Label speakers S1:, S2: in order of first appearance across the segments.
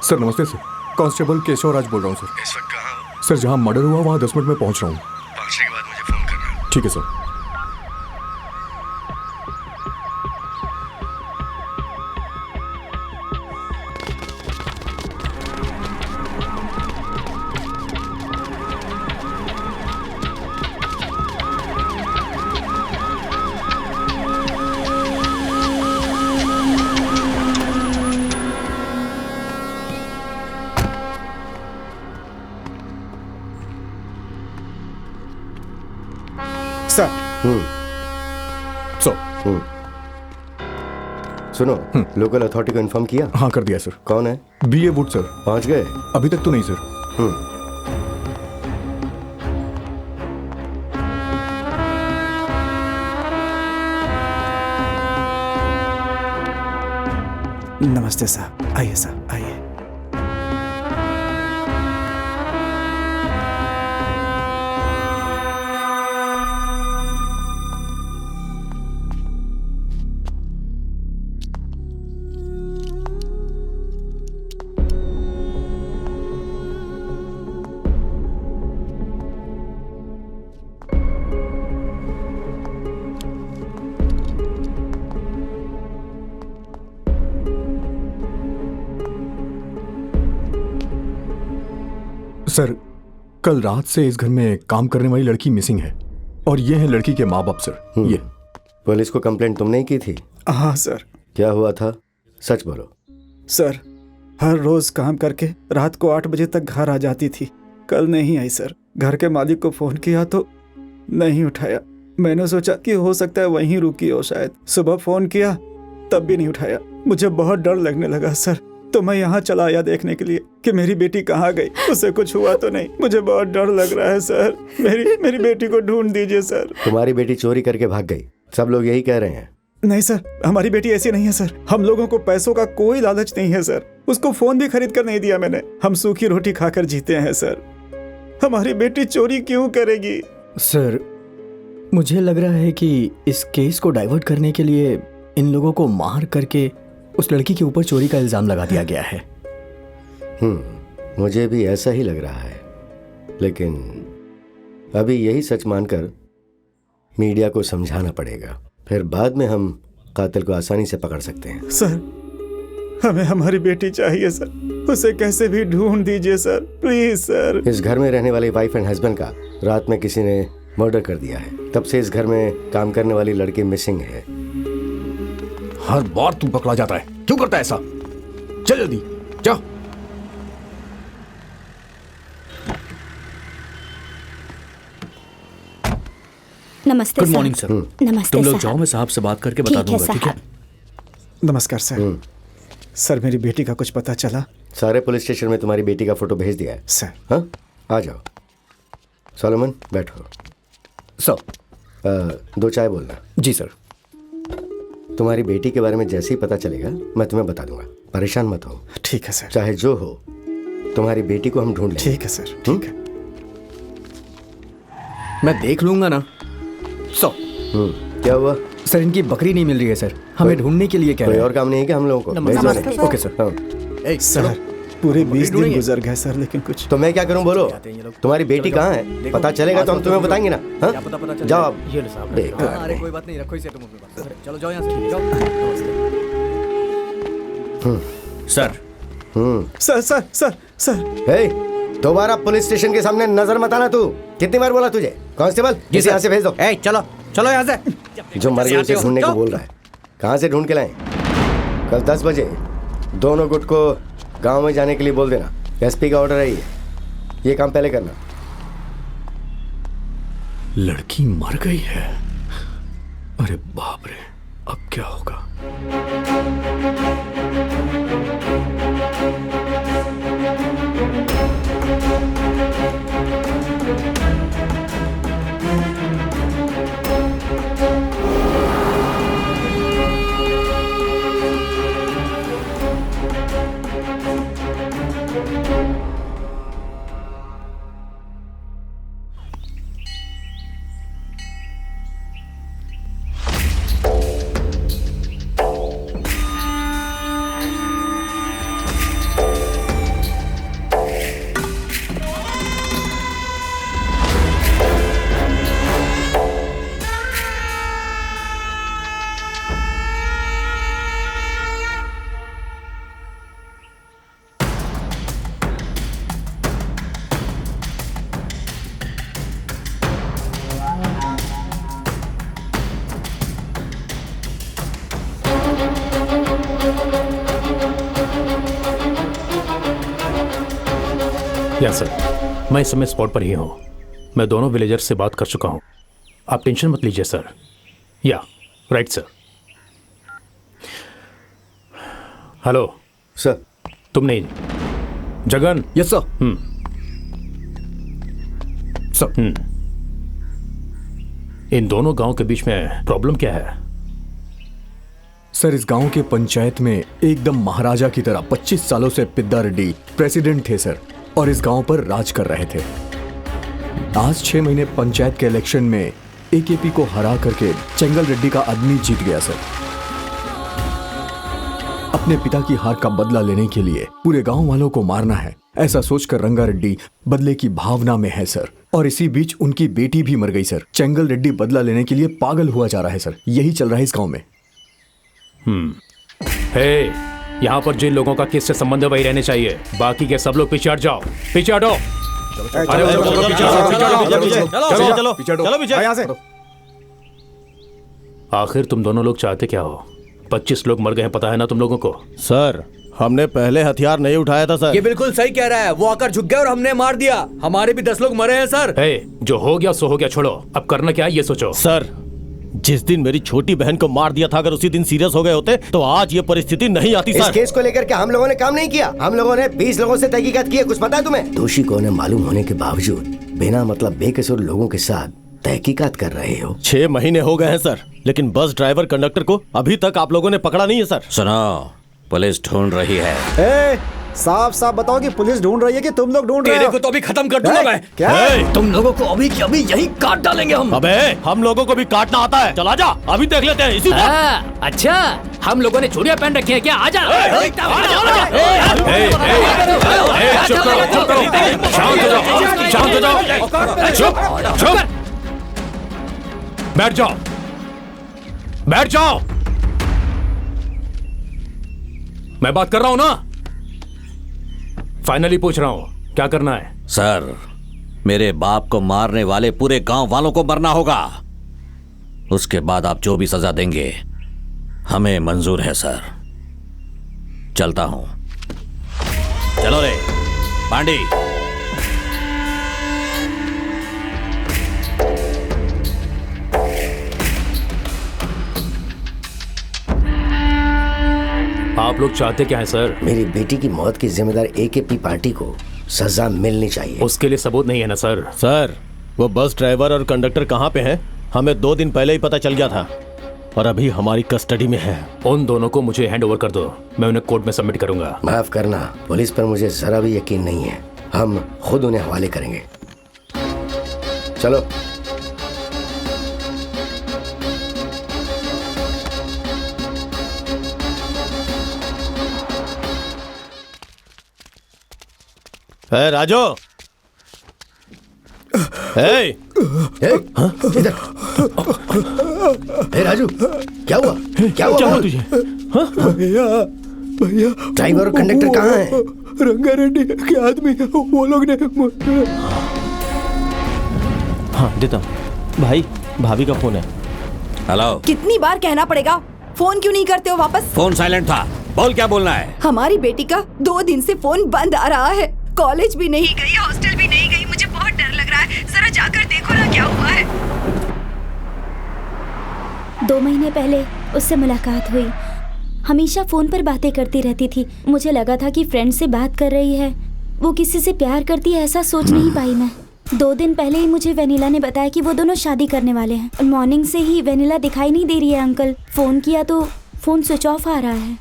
S1: Sir नमस्ते sir, constable Keshav Raj बोल रहा हूँ सर।
S2: इस वक्त कहाँ हो?
S1: सर जहाँ मर्डर हुआ वहाँ 10 मिनट में पहुँच रहा हूँ।
S2: पहुंचने के बाद मुझे फोन करना।
S1: ठीक है सर।
S3: सर।
S1: सर
S4: सुनो, लोकल अथॉरिटी को इन्फॉर्म किया?
S1: हाँ कर दिया सर।
S4: कौन है?
S1: BA would sir.
S4: पहुंच गए?
S1: अभी तक तो नहीं सर।
S3: नमस्ते साहब, आइए साहब आइए।
S1: सर कल रात से इस घर में काम करने वाली लड़की मिसिंग है और ये है लड़की के माँ बाप सर। ये
S4: पुलिस को कंप्लेंट तुमने ही की थी?
S3: हाँ सर।
S4: क्या हुआ था, सच बोलो।
S3: सर हर रोज काम करके रात को 8 बजे तक घर आ जाती थी। कल नहीं आई सर। घर के मालिक को फोन किया तो नहीं उठाया। मैंने सोचा कि हो सकता है वहीं रुकी हो शायद। सुबह फोन किया तब भी नहीं उठाया। मुझे बहुत डर लगने लगा सर, तो मैं यहाँ चला आया देखने के लिए कि मेरी बेटी कहाँ गई, उसे कुछ हुआ तो नहीं। मुझे बहुत डर लग रहा है सर। मेरी बेटी को ढूंढ दीजिए सर।
S4: तुम्हारी बेटी चोरी करके भाग गई, सब लोग यही कह रहे हैं।
S3: नहीं सर, हमारी बेटी ऐसी नहीं है सर। हम लोगों को पैसों का कोई लालच नहीं है सर। उसको फोन भी खरीद कर नहीं दिया मैंने। हम सूखी रोटी खाकर जीते हैं सर। हमारी बेटी चोरी क्यों करेगी?
S5: सर मुझे लग रहा है कि इस केस को डाइवर्ट करने के लिए इन लोगों को मार करके उस लड़की के ऊपर चोरी का इल्जाम लगा दिया गया है।
S4: मुझे भी ऐसा ही लग रहा है, लेकिन अभी यही सच मानकर मीडिया को समझाना पड़ेगा, फिर बाद में हम कातिल को आसानी से पकड़ सकते हैं।
S3: सर हमें हमारी बेटी चाहिए सर। उसे कैसे भी ढूंढ दीजिए सर, प्लीज सर।
S4: इस घर में रहने वाली वाइफ एंड हस्बैंड का रात में किसी ने मर्डर कर दिया है। तब से इस घर में काम करने वाली लड़की मिसिंग है।
S1: हर बार तू पकड़ा जाता है, क्यों करता है ऐसा? चल जल्दी जा।
S6: नमस्ते
S5: गुड मॉर्निंग सर।
S6: नमस्ते
S5: तुम लोग
S6: साहब।
S5: जाओ, मैं साहब से बात करके बता दूंगा। ठीक है
S3: नमस्कार सर। सर मेरी बेटी का कुछ पता चला?
S4: सारे पुलिस स्टेशन में तुम्हारी बेटी का फोटो भेज दिया है
S3: सर।
S4: हाँ, आ जाओ। सोलोमन बैठो।
S5: सर
S4: 2 चाय बोलना।
S5: जी सर।
S4: तुम्हारी बेटी के बारे में जैसे ही पता चलेगा मैं तुम्हें बता दूंगा, परेशान मत हो।
S3: ठीक है सर।
S4: चाहे जो हो, तुम्हारी बेटी को हम ढूंढ लेंगे।
S3: ठीक है सर, ठीक है।
S5: मैं देख लूंगा ना।
S4: क्या हुआ?
S5: सर इनकी बकरी नहीं मिल रही है सर, हमें ढूंढने के लिए कह
S4: कोई
S5: रहे
S4: और काम नहीं है क्या हम लोगों को? भेज दो उन्हें।
S5: Okay sir.
S4: हाँ।
S3: सर पूरे 20 दिन गुजर गए सर, लेकिन कुछ।
S4: तो मैं क्या करूं बोलो? तुम्हारी बेटी कहाँ है? पता चलेगा तो हम तुम्हें बताएंगे ना। हाँ? जाओ आप।
S5: अरे कोई बात नहीं, रखो इसे तुम अपने पास। चलो जाओ यहाँ से, जाओ।
S3: Sir sir sir sir sir
S4: हे, दोबारा पुलिस स्टेशन के सामने नजर मत आना। तू कितनी बार बोला तुझे? कांस्टेबल इसे यहाँ से भेज दो।
S5: चलो चलो यहाँ से।
S4: जो मर गई उसे ढूंढने को बोल रहा है। कहाँ से ढूंढ के लाएं? कल 10 बजे दोनों गुट को गांव में जाने के लिए बोल देना। SP का ऑर्डर है ये काम पहले करना।
S1: लड़की मर गई है। अरे बाप रे, अब क्या होगा?
S7: या सर, मैं इस समय स्पॉट पर ही हूँ। मैं दोनों विलेजर्स से बात कर चुका हूँ। आप टेंशन मत लीजिए सर। या राइट सर। Hello
S4: sir.
S7: तुम नहीं, जगन।
S1: Yes sir. सर,
S7: इन दोनों गांव के बीच में प्रॉब्लम क्या है?
S1: सर इस गांव के पंचायत में एकदम महाराजा की तरह 25 सालों से पिद्दा रेड्डी प्रेसिडेंट थे सर, और इस गांव पर राज कर रहे थे। आज 6 महीने पंचायत के इलेक्शन में एकेपी को हरा करके चेंगल रेड्डी का आदमी जीत गया सर। अपने पिता की हार का बदला लेने के लिए पूरे गांव वालों को मारना है, ऐसा सोचकर रंगा रेड्डी बदले की भावना में है सर। और इसी बीच उनकी बेटी भी मर गई सर। चेंगल रेड्डी बदला लेने के लिए पागल हुआ जा रहा है सर। यही चल रहा है इस गांव में।
S7: हे, यहाँ पर जिन लोगों का केस से संबंध है वही रहने चाहिए। बाकी के सब लोग पीछे हट जाओ, पीछे हटो। आखिर तुम दोनों लोग चाहते क्या हो? 25 लोग मर गए हैं, पता है ना तुम लोगों को?
S8: सर, हमने पहले हथियार नहीं उठाया था सर।
S5: ये बिल्कुल सही कह रहा है। वो आकर झुक गया और हमने मार दिया। हमारे भी 10 लोग मरे हैं सर।
S7: हे, जो हो गया सो हो गया, छोड़ो। अब करना क्या है ये सोचो।
S8: सर, जिस दिन मेरी छोटी बहन को मार दिया था, अगर उसी दिन सीरियस हो गए होते तो आज ये परिस्थिति नहीं आती सर।
S4: इस केस को लेकर क्या हम लोगों ने काम नहीं किया? हम लोगों ने 20 लोगों से तहकीकात की है। कुछ पता है तुम्हें? दोषी को उन्हें मालूम होने के बावजूद बिना मतलब बेकसूर लोगों के साथ तहकीकात कर रहे हो।
S8: 6 महीने हो गए हैं सर, लेकिन बस ड्राइवर कंडक्टर को अभी तक आप लोगों ने पकड़ा नहीं है सर।
S9: सुनो, पुलिस ढूंढ रही है।
S3: साफ साफ बताओ कि पुलिस ढूंढ रही है कि तुम लोग ढूंढ रहे हो?
S5: तेरे को तो अभी खत्म कर दूंगा मैं।
S3: क्या?
S5: तुम लोगों को अभी की अभी यही काट डालेंगे हम।
S8: अबे, हम लोगों को भी काटना आता है। चला जा, अभी देख लेते हैं इसी वक्त।
S5: अच्छा, हम लोगों ने चूड़ियां पहन रखी है क्या? आजा।
S7: चुप करो, चुप करो, शांत हो जाओ, शांत हो जाओ, चुप चुप, बैठ जाओ, बैठ जाओ। मैं बात कर रहा हूं ना। फाइनली पूछ रहा हूं, क्या करना है?
S9: सर, मेरे बाप को मारने वाले पूरे गांव वालों को मरना होगा। उसके बाद आप जो भी सजा देंगे हमें मंजूर है सर। चलता हूं। चलो रे पांडी।
S7: आप लोग चाहते क्या है सर?
S4: मेरी बेटी की मौत की जिम्मेदार एकेपी पार्टी को सजा मिलनी चाहिए।
S7: उसके लिए सबूत नहीं है ना सर?
S8: सर, वो बस ड्राइवर और कंडक्टर कहाँ पे हैं? हमें 2 दिन पहले ही पता चल गया था और अभी हमारी कस्टडी में है।
S7: उन दोनों को मुझे हैंड ओवर कर दो, मैं उन्हें कोर्ट में सबमिट करूंगा।
S4: माफ करना, पुलिस पर मुझे जरा भी यकीन नहीं है। हम खुद उन्हें हवाले करेंगे। चलो।
S8: है राजू।
S4: इधर। राजू, क्या हुआ? क्या हुआ
S8: तुझे?
S3: भैया
S4: ड्राइवर और कंडक्टर कहाँ हैं?
S3: रंगा रेड्डी के आदमी वो लोग ने।
S8: हाँ देता भाई, भाभी का फोन है।
S9: हेलो।
S10: कितनी बार कहना पड़ेगा? फोन क्यों नहीं करते हो वापस?
S9: फोन साइलेंट था। बोल, क्या बोलना है?
S10: हमारी बेटी का 2 दिन से फोन बंद आ रहा है। कॉलेज भी नहीं गई, हॉस्टल भी नहीं गई। मुझे बहुत डर लग रहा है। जरा जाकर देखो ना क्या हुआ है।
S6: 2 महीने पहले उससे मुलाकात हुई। हमेशा फोन पर बातें करती रहती थी। मुझे लगा था कि फ्रेंड से बात कर रही है, वो किसी से प्यार करती है, ऐसा सोच नहीं पाई मैं। 2 दिन पहले ही मुझे वेनिला ने बताया कि वो दोनों शादी करने वाले हैं। मॉर्निंग से ही वेनिला दिखाई नहीं दे रही है अंकल। फोन किया तो फोन स्विच ऑफ आ रहा है।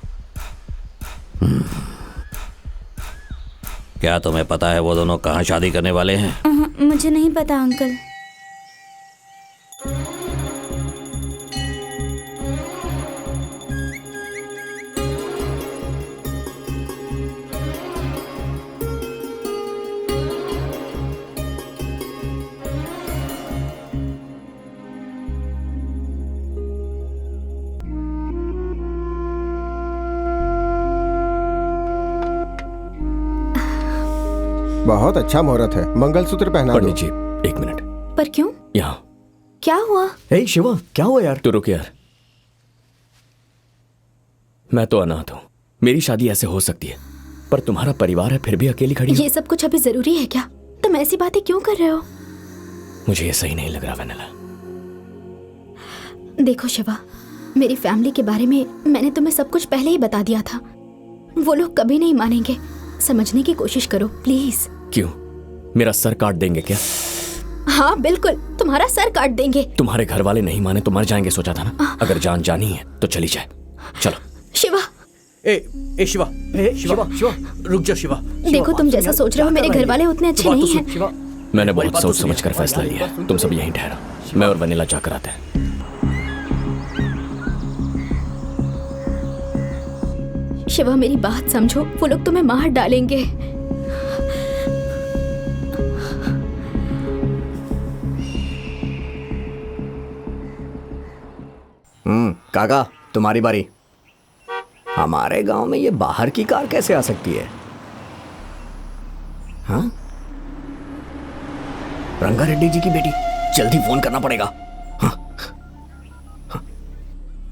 S9: क्या तुम्हें पता है वो दोनों कहाँ शादी करने वाले हैं?
S6: मुझे नहीं पता अंकल।
S11: बहुत अच्छा मुहूर्त है, मंगलसूत्र पहना दो।
S5: पंडित जी 1 मिनट।
S6: पर क्यों?
S5: यहाँ।
S6: क्या हुआ?
S5: हे शिवा, क्या हुआ यार? तू रुक यार। मैं तो अनाथ हूँ, मेरी शादी ऐसे हो सकती है? पर तुम्हारा परिवार है, फिर भी अकेली खड़ी हो।
S6: ये सब कुछ अभी जरूरी है क्या? तुम ऐसी बातें क्यों कर रहे हो?
S5: मुझे ये सही नहीं लग रहा वेनिला।
S6: देखो शिवा, मेरी फैमिली के बारे में मैंने तुम्हें सब कुछ पहले ही बता दिया था। वो लोग कभी नहीं मानेंगे। समझने की कोशिश करो प्लीज।
S5: क्यों, मेरा सर काट देंगे क्या?
S6: हाँ बिल्कुल, तुम्हारा सर काट देंगे।
S5: तुम्हारे घर वाले नहीं माने तो मर जाएंगे, सोचा था ना। अगर जान जानी है तो चली जाए। चलो।
S6: शिवा,
S7: ए शिवा, शिवा रुक जा शिवा।
S6: देखो तुम जैसा सोच रहे हो मेरे घर वाले उतने अच्छे नहीं हैं।
S5: मैंने बहुत सोच समझ कर फैसला लिया। तुम सब यहीं ठहरो, मैं और वनीला जाकर आते हैं।
S6: शिवा मेरी बात समझो, वो लोग तुम्हें मार डालेंगे।
S5: काका तुम्हारी बारी। हमारे गांव में ये बाहर की कार कैसे आ सकती है? हाँ, रंगा रेड्डी जी की बेटी। जल्दी फोन करना पड़ेगा।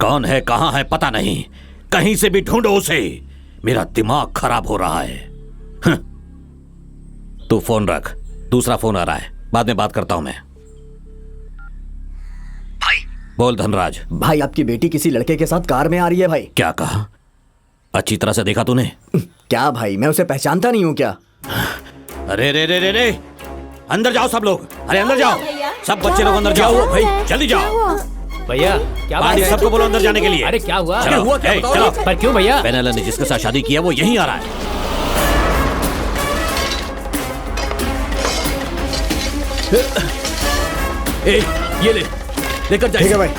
S9: कौन है, कहां है पता नहीं, कहीं से भी ढूंढो उसे। मेरा दिमाग खराब हो रहा है। तू फोन रख, दूसरा फोन आ रहा है, बाद में बात करता हूं मैं।
S2: भाई
S9: बोल धनराज।
S5: भाई आपकी बेटी किसी लड़के के साथ कार में आ रही है। भाई
S9: क्या कहा? अच्छी तरह से देखा तूने?
S5: क्या भाई, मैं उसे पहचानता नहीं हूँ क्या?
S9: अरे रे रे रे रे, अंदर जाओ सब लोग। अरे अंदर जाओ, सब बच्चे लोग अंदर जाओ। भाई जल्दी जाओ
S12: भैया। क्या
S9: बात है? सबको बोलो अंदर जाने के लिए।
S12: अरे क्या हुआ?
S9: चलो,
S12: हुआ क्या?
S9: चलो।
S12: पर क्यों भैया?
S9: वेनिला ने जिसके साथ शादी किया वो यहीं आ रहा है।
S7: ए, ये ले, लेकर जा।
S3: ठीक है भाई।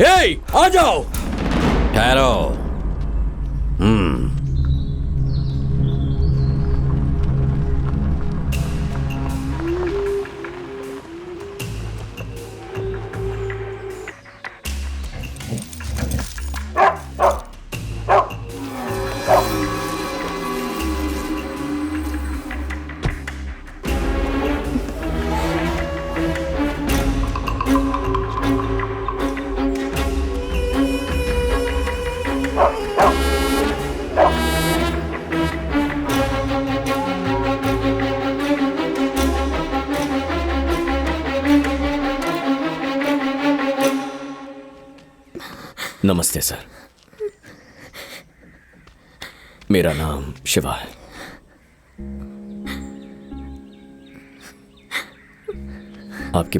S7: ए, आ जाओ।
S9: ठहरो।
S5: नमस्ते सर, मेरा नाम शिवा है। आपकी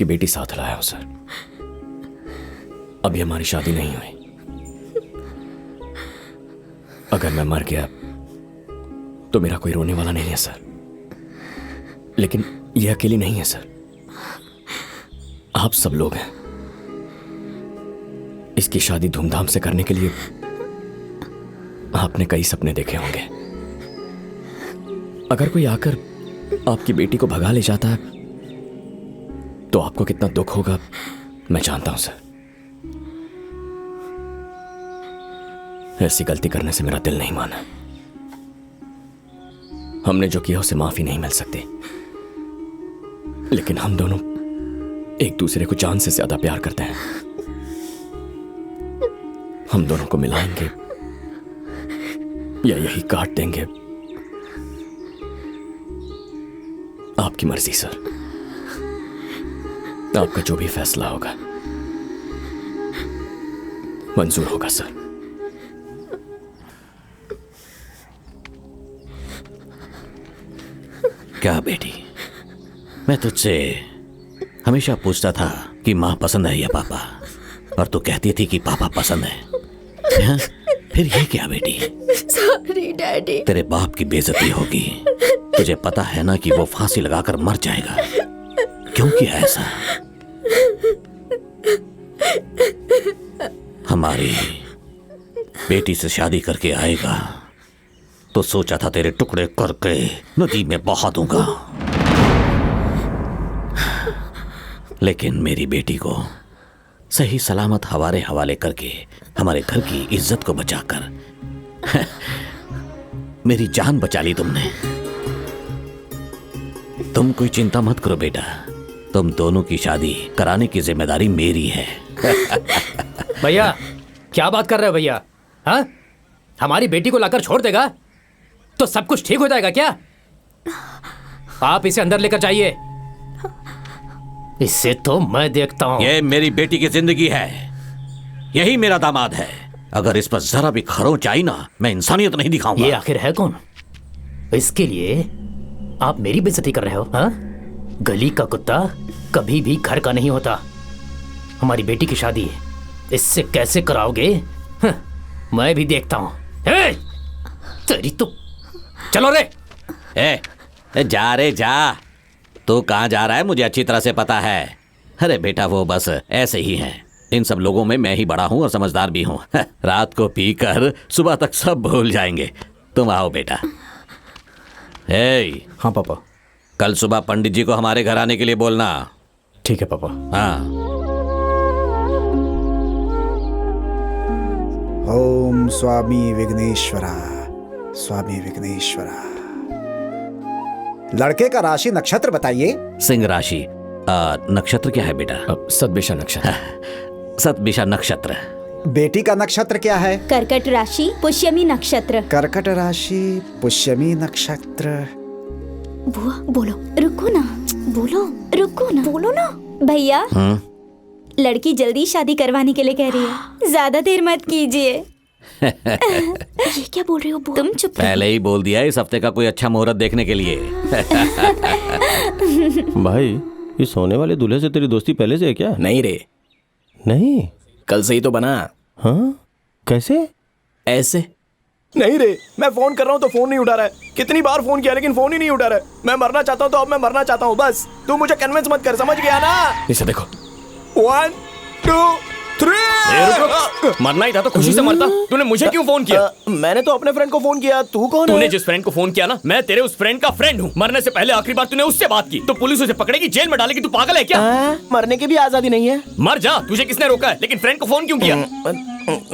S5: बेटी साथ लाया हूं सर। अभी हमारी शादी नहीं हुई। अगर मैं मर गया तो मेरा कोई रोने वाला नहीं है सर। लेकिन यह अकेली नहीं है सर, आप सब लोग हैं। इसकी शादी धूमधाम से करने के लिए आपने कई सपने देखे होंगे। अगर कोई आकर आपकी बेटी को भगा ले जाता है तो आपको कितना दुख होगा मैं जानता हूं सर। ऐसी गलती करने से मेरा दिल नहीं माना। हमने जो किया उसे माफी नहीं मिल सकती, लेकिन हम दोनों एक दूसरे को जान से ज्यादा प्यार करते हैं। हम दोनों को मिलाएंगे या यही काट देंगे, आपकी मर्जी सर। आपका जो भी फैसला होगा मंजूर होगा सर।
S9: क्या बेटी, मैं तुझसे हमेशा पूछता था कि माँ पसंद है या पापा, और तू कहती थी कि पापा पसंद है। हाँ? फिर ये क्या बेटी?
S6: Sorry daddy.
S9: तेरे बाप की बेइज्जती होगी। तुझे पता है ना कि वो फांसी लगाकर मर जाएगा। क्यों किया ऐसा? हमारी बेटी से शादी करके आएगा तो सोचा था तेरे टुकड़े करके नदी में बहा दूंगा, लेकिन मेरी बेटी को सही सलामत हवाले करके हमारे घर की इज्जत को बचाकर मेरी जान बचा ली तुमने। तुम कोई चिंता मत करो बेटा, तुम दोनों की शादी कराने की जिम्मेदारी मेरी है।
S5: भैया क्या बात कर रहे हो भैया? हाँ, हमारी बेटी को लाकर छोड़ देगा तो सब कुछ ठीक हो जाएगा क्या? आप इसे अंदर लेकर जाइए, इससे तो मैं देखता हूं।
S9: ये मेरी बेटी की जिंदगी है, यही मेरा दामाद है। अगर इस पर जरा भी खरोंच आई ना, मैं इंसानियत नहीं दिखाऊंगा।
S5: ये आखिर है कौन? इसके लिए आप मेरी बेइज्जती कर रहे हो? हाँ, गली का कुत्ता कभी भी घर का नहीं होता। हमारी बेटी की शादी इससे कैसे कराओगे? हाँ, मैं भी देखता हूं। तेरी तो चलो रे।
S9: जा रे जा, तू कहाँ जा रहा है मुझे अच्छी तरह से पता है। अरे बेटा वो बस ऐसे ही हैं, इन सब लोगों में मैं ही बड़ा हूँ और समझदार भी हूँ। रात को पीकर सुबह तक सब भूल जाएंगे। तुम आओ बेटा।
S1: हाँ पापा।
S9: कल सुबह पंडित जी को हमारे घर आने के लिए बोलना।
S1: ठीक है पापा।
S9: हाँ।
S3: ओम स्वामी विघ्नेश्वरा, स्वामी विघ्नेश्वरा। लड़के का राशि नक्षत्र बताइए।
S9: सिंह राशि। नक्षत्र क्या है बेटा?
S5: सतभिषा नक्षत्र।
S9: सतभिषा नक्षत्र।
S3: बेटी का नक्षत्र क्या है?
S6: कर्कट राशि, पुष्यमी नक्षत्र।
S3: कर्कट राशि, पुष्यमी नक्षत्र।
S6: बुआ बोलो, रुको ना, बोलो ना भैया। लड़की जल्दी शादी करवाने के लिए कह रही है, ज्यादा देर मत कीजिए। ये क्या बोल रहे हो बुआ? तुम चुप।
S9: पहले ही बोल दिया इस हफ्ते का कोई अच्छा मुहूर्त देखने के लिए।
S8: भाई, इस होने वाले दूल्हे से तेरी दोस्ती पहले से है क्या?
S5: नहीं रे,
S8: नहीं,
S5: कल से ही तो बना।
S8: हाँ, कैसे?
S5: ऐसे
S12: नहीं रे, मैं फोन कर रहा हूँ तो फोन नहीं उठा रहा है। कितनी बार फोन किया लेकिन फोन ही नहीं उठा रहा है। मैं मरना चाहता हूँ तो अब मैं मरना चाहता हूँ, बस तू मुझे कन्विंस मत कर, समझ गया ना?
S5: इसे देखो।
S12: 1 2 3।
S5: मरना ही था तो खुशी से मरता। तूने मुझे क्यों फोन किया?
S12: मैंने तो अपने फ्रेंड को फोन किया। तू कौन है?
S5: तूने जिस फ्रेंड को फोन किया ना, मैं तेरे उस फ्रेंड का फ्रेंड हूँ। मरने से पहले आखिरी बार तूने उससे बात की तो पुलिस उसे पकड़ेगी, जेल में डालेगी। तू पागल है क्या?
S12: मरने की भी आजादी नहीं है।
S5: मर जा, तुझे किसने रोका है? लेकिन फ्रेंड को फोन क्यों किया?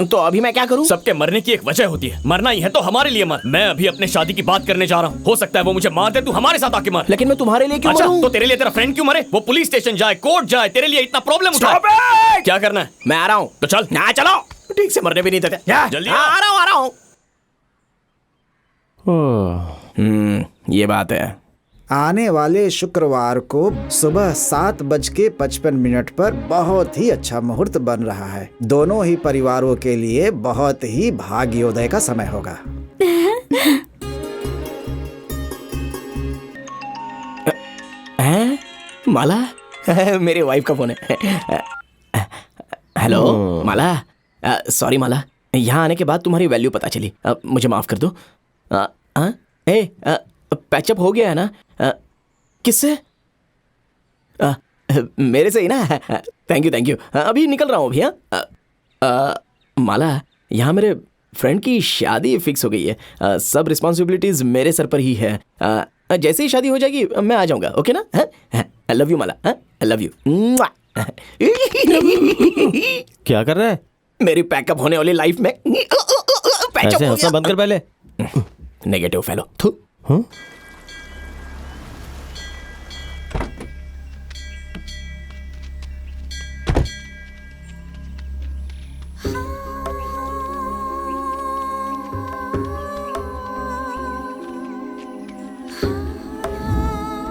S12: तो अभी मैं क्या करूं?
S5: सबके मरने की एक वजह होती है, मरना ही है तो हमारे लिए मर। मैं अभी अपने शादी की बात करने जा रहा हूँ, हो सकता है वो मुझे मार दे, तू हमारे साथ आके मर।
S12: लेकिन मैं तुम्हारे लिए क्यों
S5: अच्छा,
S12: मरूं?
S5: तो तेरे लिए तेरा फ्रेंड क्यों मरे? वो पुलिस स्टेशन जाए, कोर्ट जाए, तेरे लिए इतना प्रॉब्लम उठाए। क्या करना है?
S12: मैं आ रहा हूँ।
S5: तो चल।
S12: ना चलो,
S5: ठीक से मरने भी नहीं देते। जल्दी
S12: आ रहा हूँ।
S5: ये बात है।
S3: आने वाले शुक्रवार को सुबह 7:55 पर बहुत ही अच्छा मुहूर्त बन रहा है। दोनों ही परिवारों के लिए बहुत ही भाग्योदय का समय होगा।
S12: माला, मेरे वाइफ का फोन है। हेलो माला, सॉरी माला, यहाँ आने के बाद तुम्हारी वैल्यू पता चली। मुझे माफ कर दो। पैचअप हो गया है ना? किससे? मेरे से ही ना? Thank you. अभी निकल रहा हूँ अभी। माला, यहाँ मेरे फ्रेंड की शादी फिक्स हो गई है। सब रिस्पॉन्सिबिलिटीज मेरे सर पर ही है। जैसे ही शादी हो जाएगी मैं आ जाऊंगा, ओके ना? I love you Mala, I love you.
S8: क्या कर रहा है?
S12: मेरी पैकअप होने वाली लाइफ में
S8: ऐसे हंसना बंद कर पहले।
S12: Negative fellow. थू।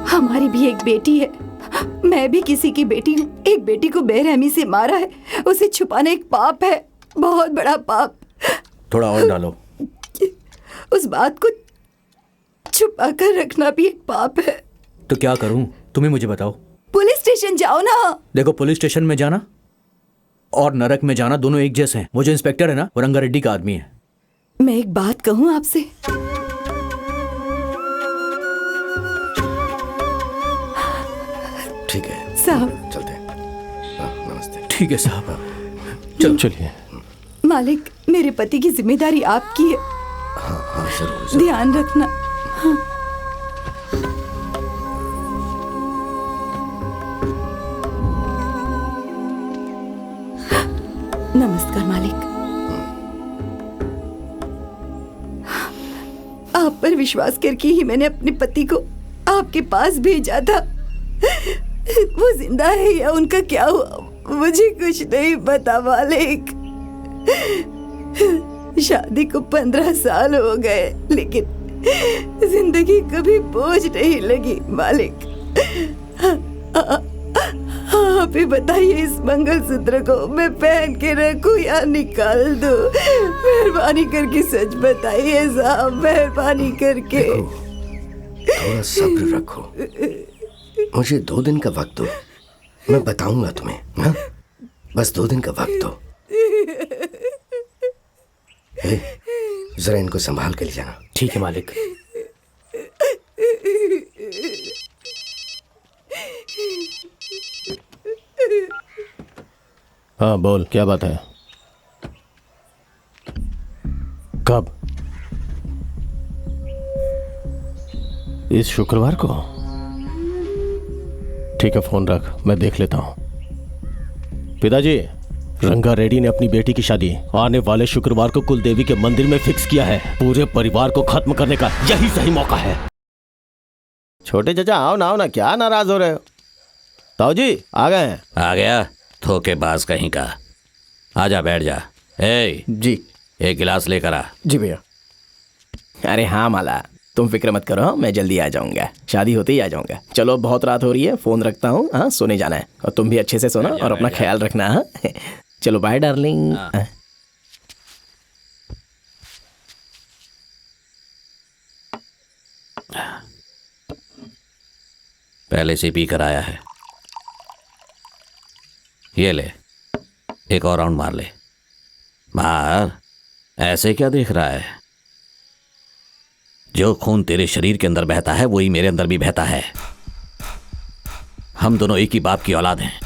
S10: हमारी भी एक बेटी है, मैं भी किसी की बेटी हूँ। एक बेटी को बेरहमी से मारा है, उसे छुपाना एक पाप है, बहुत बड़ा पाप।
S4: थोड़ा और डालो।
S10: उस बात को छुपा कर रखना भी एक पाप है।
S1: तो क्या करूं? तुम्हें मुझे बताओ।
S10: पुलिस स्टेशन जाओ ना।
S1: देखो, पुलिस स्टेशन में जाना और नरक में जाना दोनों एक जैसे हैं। वो जो इंस्पेक्टर है ना, वो रंगारेड्डी का आदमी है।
S10: मैं एक बात कहूँ आपसे?
S4: ठीक है।
S10: साहब
S4: चलते हैं। नमस्ते।
S7: ठीक है साहब,
S8: चलो चलिए।
S10: मालिक, मेरे पति की जिम्मेदारी आपकी है।
S4: हाँ जरूर।
S10: ध्यान रखना। हाँ। नमस्कार मालिक। आप पर विश्वास करके ही मैंने अपने पति को आपके पास भेजा था। वो जिंदा है या उनका क्या हुआ मुझे कुछ नहीं पता मालिक। शादी को 15 साल हो गए लेकिन जिंदगी कभी बोझ नहीं लगी मालिक। आप ही बताइए, इस मंगलसूत्र को मैं पहन के रखूं या निकाल दूं? मेहरबानी करके सच बताइए साहब, मेहरबानी करके।
S4: थोड़ा सब्र रखो, मुझे 2 दिन का वक्त दो, मैं बताऊंगा तुम्हें। हाँ? बस 2 दिन का वक्त दो। जरा इनको संभाल के ले जाना।
S5: ठीक है मालिक।
S8: हाँ बोल, क्या बात है? कब? इस शुक्रवार को? ठीक है, फोन रख, मैं देख लेता हूं। पिताजी, रंगा रेड्डी ने अपनी बेटी की शादी आने वाले शुक्रवार को कुलदेवी के मंदिर में फिक्स किया है। पूरे परिवार को खत्म करने का यही सही मौका है। छोटे चाचा आओ ना, क्या नाराज हो रहे हो? ताऊ जी आ गए हैं।
S9: आ गया धोखेबाज कहीं का। आजा बैठ जा। ए
S12: जी,
S9: एक गिलास लेकर आ।
S12: जी भैया। अरे हाँ माला, तुम फिक्र मत करो, मैं जल्दी आ जाऊंगा। शादी होते ही आ जाऊंगा। चलो बहुत रात हो रही है, फोन रखता हूँ। हाँ, सोने जाना है और तुम भी अच्छे से सोना और अपना ख्याल रखना। हाँ चलो बाय डार्लिंग।
S9: पहले से पी कर आया है। ये ले, एक और राउंड मार ले। मार, ऐसे क्या देख रहा है? जो खून तेरे शरीर के अंदर बहता है वही मेरे अंदर भी बहता है। हम दोनों एक ही बाप की औलाद हैं।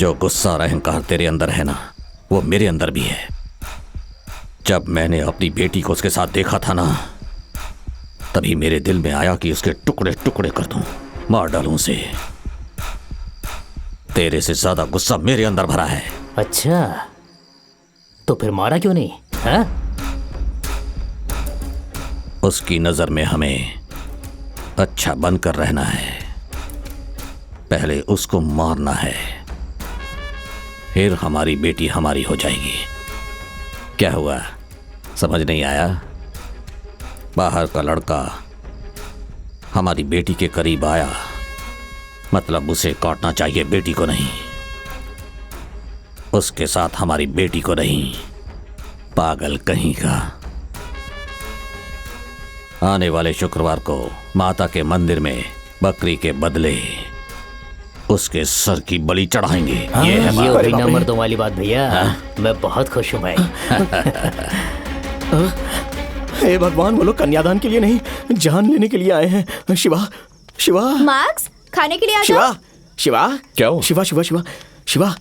S9: जो गुस्सा और अहंकार तेरे अंदर है ना, वो मेरे अंदर भी है। जब मैंने अपनी बेटी को उसके साथ देखा था ना, तभी मेरे दिल में आया कि उसके टुकड़े टुकड़े कर दूं, मार डालूं उसे। तेरे से ज्यादा गुस्सा मेरे अंदर भरा है।
S5: अच्छा, तो फिर मारा क्यों नहीं? हाँ?
S9: उसकी नजर में हमें अच्छा बनकर रहना है। पहले उसको मारना है, फिर हमारी बेटी हमारी हो जाएगी। क्या हुआ, समझ नहीं आया? बाहर का लड़का हमारी बेटी के करीब आया, मतलब उसे काटना चाहिए, बेटी को नहीं। उसके साथ हमारी बेटी को नहीं। पागल कहीं का। आने वाले शुक्रवार को माता के मंदिर में बकरी के बदले उसके सर की बलि चढ़ाएंगे। ये है
S5: ये वही ना मर्दों वाली बात भैया। मैं बहुत खुश हूँ भाई।
S12: हे भगवान, वो लोग कन्यादान के लिए नहीं, जान लेने के लिए आए हैं। शिवा, शिवा,
S6: मार्क्स, खाने के लिए आ
S12: शिवा,
S6: जाओ।
S12: शिवा,
S7: क्या हो?
S12: शिवा, शिवा, शिवा, शिवा।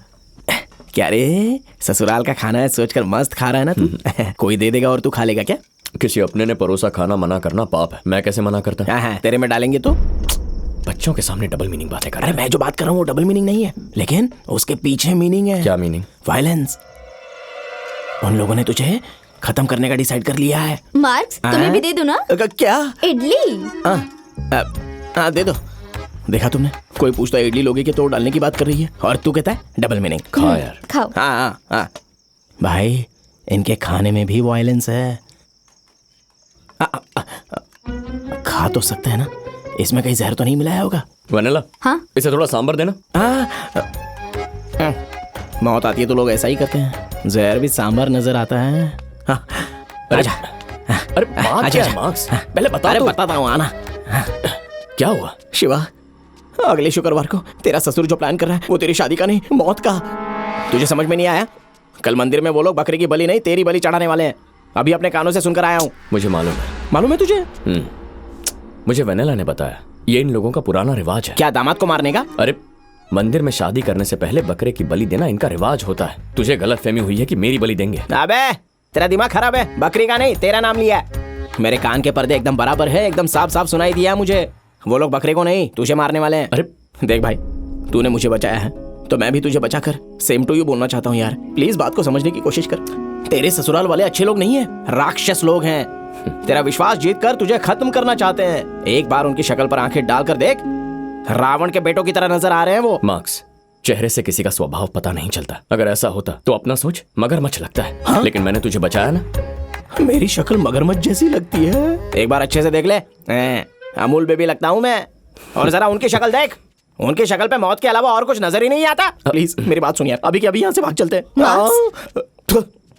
S12: क्या रे, ससुराल का खाना है सोचकर मस्त खा रहा है ना तू? कोई दे देगा और तू खा लेगा क्या?
S7: किसी अपने ने परोसा खाना मना करना पाप है। मैं कैसे मना करता?
S12: हाँ, तेरे में डालेंगे तो?
S7: बच्चों के सामने डबल मीनिंग बातें कर रहे
S12: अरे मैं जो बात कर रहा हूँ वो डबल मीनिंग नहीं है, लेकिन उसके पीछे मीनिंग है।
S7: क्या मीनिंग?
S12: वायलेंस। उन लोगों ने तुझे खत्म करने का डिसाइड कर लिया है।
S6: मार्क्स, तुम्हें भी दे दूं ना?
S12: क्या?
S6: इडली।
S12: दे दो। देखा तुमने, कोई पूछता है इडली लोगे कि तोड़ डालने की बात कर रही है, और तू कहता है डबल मीनिंग।
S7: खा यार।
S6: खाओ।
S12: हाँ भाई, इनके खाने में भी वायलेंस है। खा तो सकते हैं ना, इसमें कहीं जहर तो नहीं मिलाया होगा?
S7: वनीला,
S6: हाँ?
S7: इसे थोड़ा सांभर देना।
S12: मौत आती है तो लोग ऐसा ही करते हैं, जहर भी सांभर नजर आता है।
S7: अरे बात क्या है मार्क्स? पहले बता।
S12: अरे बताता हूँ, आना।
S7: क्या हुआ?
S12: शिवा, अगले शुक्रवार को तेरा ससुर जो प्लान कर रहा है वो तेरी शादी का नहीं, मौत का। तुझे समझ में नहीं आया? कल मंदिर में वो लोग बकरी की बलि नहीं, तेरी बलि चढ़ाने वाले हैं। अभी अपने कानों से सुनकर आया हूँ।
S7: मुझे मालूम है।
S12: मालूम है तुझे?
S7: मुझे वनीला ने बताया।
S13: ये इन लोगों का पुराना रिवाज है।
S12: क्या दामाद को मारने का?
S13: अरे मंदिर में शादी करने से पहले बकरे की बलि देना इनका रिवाज होता है। तुझे गलतफहमी हुई है कि मेरी बलि देंगे।
S12: अबे तेरा दिमाग खराब है, बकरी का नहीं तेरा नाम लिया है। मेरे कान के पर्दे एकदम बराबर है, एकदम साफ साफ सुनाई दिया मुझे। वो लोग बकरे को नहीं तुझे मारने वाले हैं।
S13: अरे
S12: देख भाई, तूने मुझे बचाया है तो मैं भी तुझे बचाकर सेम टू यू बोलना चाहता हूँ यार। प्लीज बात को समझने की कोशिश कर। तेरे ससुराल वाले अच्छे लोग नहीं है, राक्षस लोग हैं। तेरा विश्वास जीत कर तुझे खत्म करना चाहते हैं। एक बार उनकी शक्ल पर आंखें डालकर देख, रावण के बेटों की तरह नजर आ रहे हैं वो।
S13: मार्क्स, चेहरे से किसी का स्वभाव पता नहीं चलता। अगर ऐसा होता तो अपना सोच मगरमच्छ लगता है। हाँ? लेकिन मैंने तुझे बचाया ना।
S12: मेरी शक्ल मगरमच्छ जैसी लगती है, एक बार अच्छे से देख ले। अमूल बेबी लगता हूँ मैं। और जरा उनकी शक्ल देख, उनकी शक्ल पे मौत के अलावा और कुछ नजर ही नहीं आता। प्लीज मेरी बात सुन यार, अभी के अभी यहाँ से भाग चलते हैं।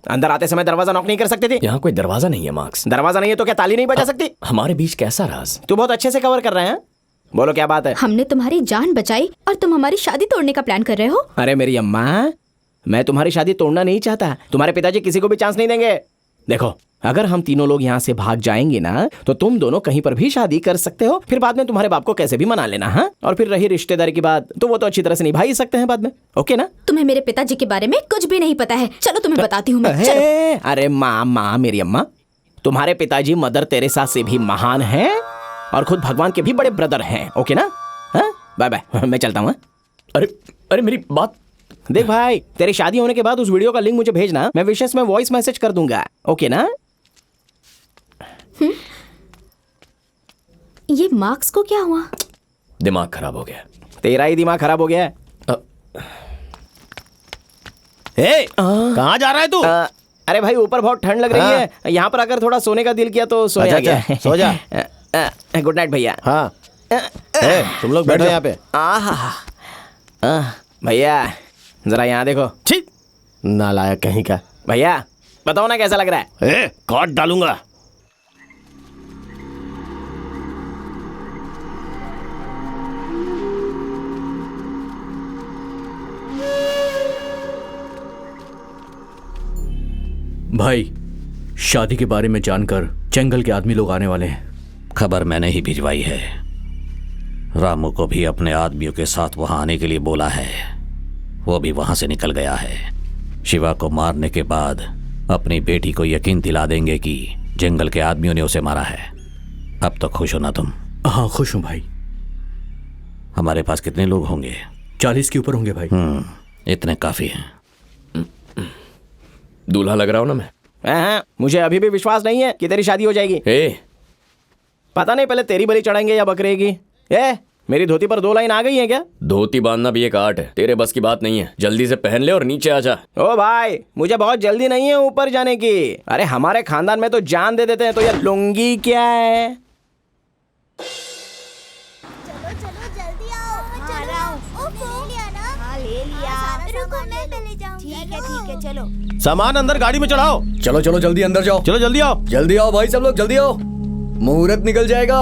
S12: अंदर आते समय दरवाजा नॉक नहीं कर सकते थे?
S13: यहाँ कोई दरवाजा नहीं है मार्क्स।
S12: दरवाजा नहीं है तो क्या ताली नहीं बजा सकती?
S13: हमारे बीच कैसा राज?
S12: तू बहुत अच्छे से कवर कर रहे हैं। बोलो क्या बात है?
S14: हमने तुम्हारी जान बचाई और तुम हमारी शादी तोड़ने का प्लान कर रहे हो?
S12: अरे मेरी अम्मा, मैं तुम्हारी शादी तोड़ना नहीं चाहता। तुम्हारे पिताजी किसी को भी चांस नहीं देंगे। देखो, अगर हम तीनों लोग यहाँ से भाग जाएंगे ना तो तुम दोनों कहीं पर भी शादी कर सकते हो। फिर बाद में तुम्हारे बाप को कैसे भी मना लेना। हाँ, और फिर रही रिश्तेदारी की बात तो वो तो अच्छी तरह से निभा ही सकते हैं बाद में। ओके ना?
S14: तुम्हें मेरे पिताजी के बारे में कुछ भी नहीं पता है। चलो तुम्हें बताती हूँ मैं। चलो।
S12: अरे माँ मेरी अम्मा, तुम्हारे पिताजी मदर तेरेसा से भी महान हैं और खुद भगवान के भी बड़े ब्रदर हैं। ओके ना? बाय बाय, मैं चलता हूँ।
S13: अरे मेरी बात
S12: देख भाई, तेरी शादी होने के बाद उस वीडियो का लिंक मुझे भेजना, मैं विशेष में वॉइस मैसेज कर दूंगा। ओके ना?
S14: ये मार्क्स को क्या हुआ?
S13: दिमाग खराब हो गया।
S12: तेरा ही दिमाग खराब हो गया है।
S8: कहाँ जा रहा है तू?
S12: अरे भाई, ऊपर बहुत ठंड लग रही है। यहाँ पर अगर थोड़ा सोने का दिल किया तो सोने आ गया।
S8: सो जा।
S12: गुड नाइट भैया।
S8: हाँ, तुम लोग बैठो यहाँ पे।
S12: भैया जरा यहाँ देखो।
S8: छी, नालायक कहीं का।
S12: भैया बताओ ना कैसा लग रहा है?
S8: काट डालूंगा।
S1: भाई, शादी के बारे में जानकर जंगल के आदमी लोग आने वाले हैं।
S9: खबर मैंने ही भिजवाई है। रामू को भी अपने आदमियों के साथ वहां आने के लिए बोला है। वो भी वहां से निकल गया है। शिवा को मारने के बाद अपनी बेटी को यकीन दिला देंगे कि जंगल के आदमियों ने उसे मारा है। अब तो खुश हो ना तुम?
S1: हाँ खुश हूँ भाई।
S9: हमारे पास कितने लोग होंगे?
S1: 40 के ऊपर होंगे भाई।
S9: इतने काफी हैं।
S13: दूल्हा लग रहा हूं ना मैं?
S12: हाँ, मुझे अभी भी विश्वास नहीं है कि तेरी शादी हो जाएगी। पता नहीं पहले तेरी बलि चढ़ाएंगे या बकरे की। मेरी धोती पर 2 लाइन आ गई है क्या?
S13: धोती बांधना भी एक आर्ट है, तेरे बस की बात नहीं है। जल्दी से पहन ले और नीचे आ जा।
S12: ओ भाई, मुझे बहुत जल्दी नहीं है ऊपर जाने की। अरे हमारे खानदान में तो जान दे देते हैं, तो ये लुंगी क्या है?
S14: ठीक है चलो।
S8: सामान अंदर गाड़ी में चढ़ाओ।
S1: चलो चलो जल्दी अंदर जाओ।
S8: चलो जल्दी आओ।
S1: जल्दी आओ भाई, सब लोग जल्दी आओ, मुहूर्त निकल जाएगा।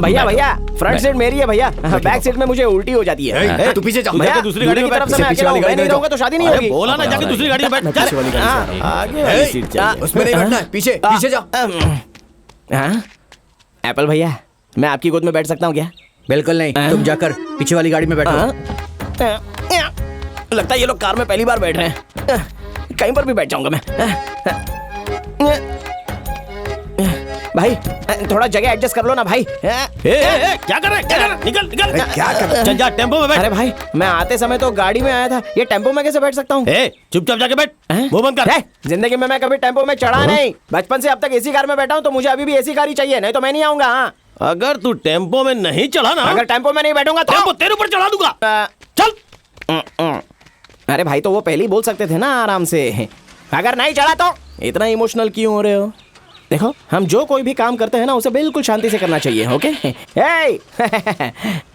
S12: भैया भैया, फ्रंट सीट मेरी है भैया, बैक सीट में मुझे उल्टी हो जाती है।
S8: तू पीछे जा।
S12: भैया
S8: दूसरी गाड़ी में बैठ।
S12: मैं नहीं रहूंगा तो शादी नहीं होगी।
S8: बोला ना, जाके दूसरी गाड़ी में बैठ। आगे वाली सीट चाहिए।
S1: उसमें नहीं बैठना है, पीछे पीछे जाओ।
S12: एप्पल भैया, मैं आपकी गोद में बैठ सकता हूँ क्या?
S15: बिल्कुल नहीं, तुम जाकर पीछे वाली गाड़ी में बैठो।
S12: लगता है ये लोग कार में पहली बार बैठ रहे हैं। कहीं पर भी बैठ जाऊंगा मैं। भाई थोड़ा जगह एडजस्ट कर लो ना भाई।
S8: क्या कर रहे हैं? निकल निकल। क्या कर रहे हैं? चल जा, टेम्पो में बैठ।
S12: अरे भाई, मैं आते समय तो गाड़ी में आया था, ये टेम्पो में कैसे बैठ सकता हूँ?
S8: चुपचाप जाके बैठ। मुंह बंद कर।
S12: जिंदगी में मैं कभी टेम्पो में चढ़ा नहीं। बचपन से अब तक एसी कार में बैठा हूँ, तो मुझे अभी भी एसी कार ही चाहिए, नहीं तो मैं नहीं आऊंगा।
S8: अगर तू टेम्पो में नहीं चढ़ा ना,
S12: अगर टेम्पो में नहीं बैठूंगा तो
S8: टेम्पो तेरे ऊपर चढ़ा दूंगा। चल।
S12: अरे भाई, तो वो पहले ही बोल सकते थे ना आराम से। अगर नहीं चढ़ा तो इतना इमोशनल क्यों हो रहे हो? देखो, हम जो कोई भी काम करते हैं ना, उसे बिल्कुल शांति से करना चाहिए। ओके?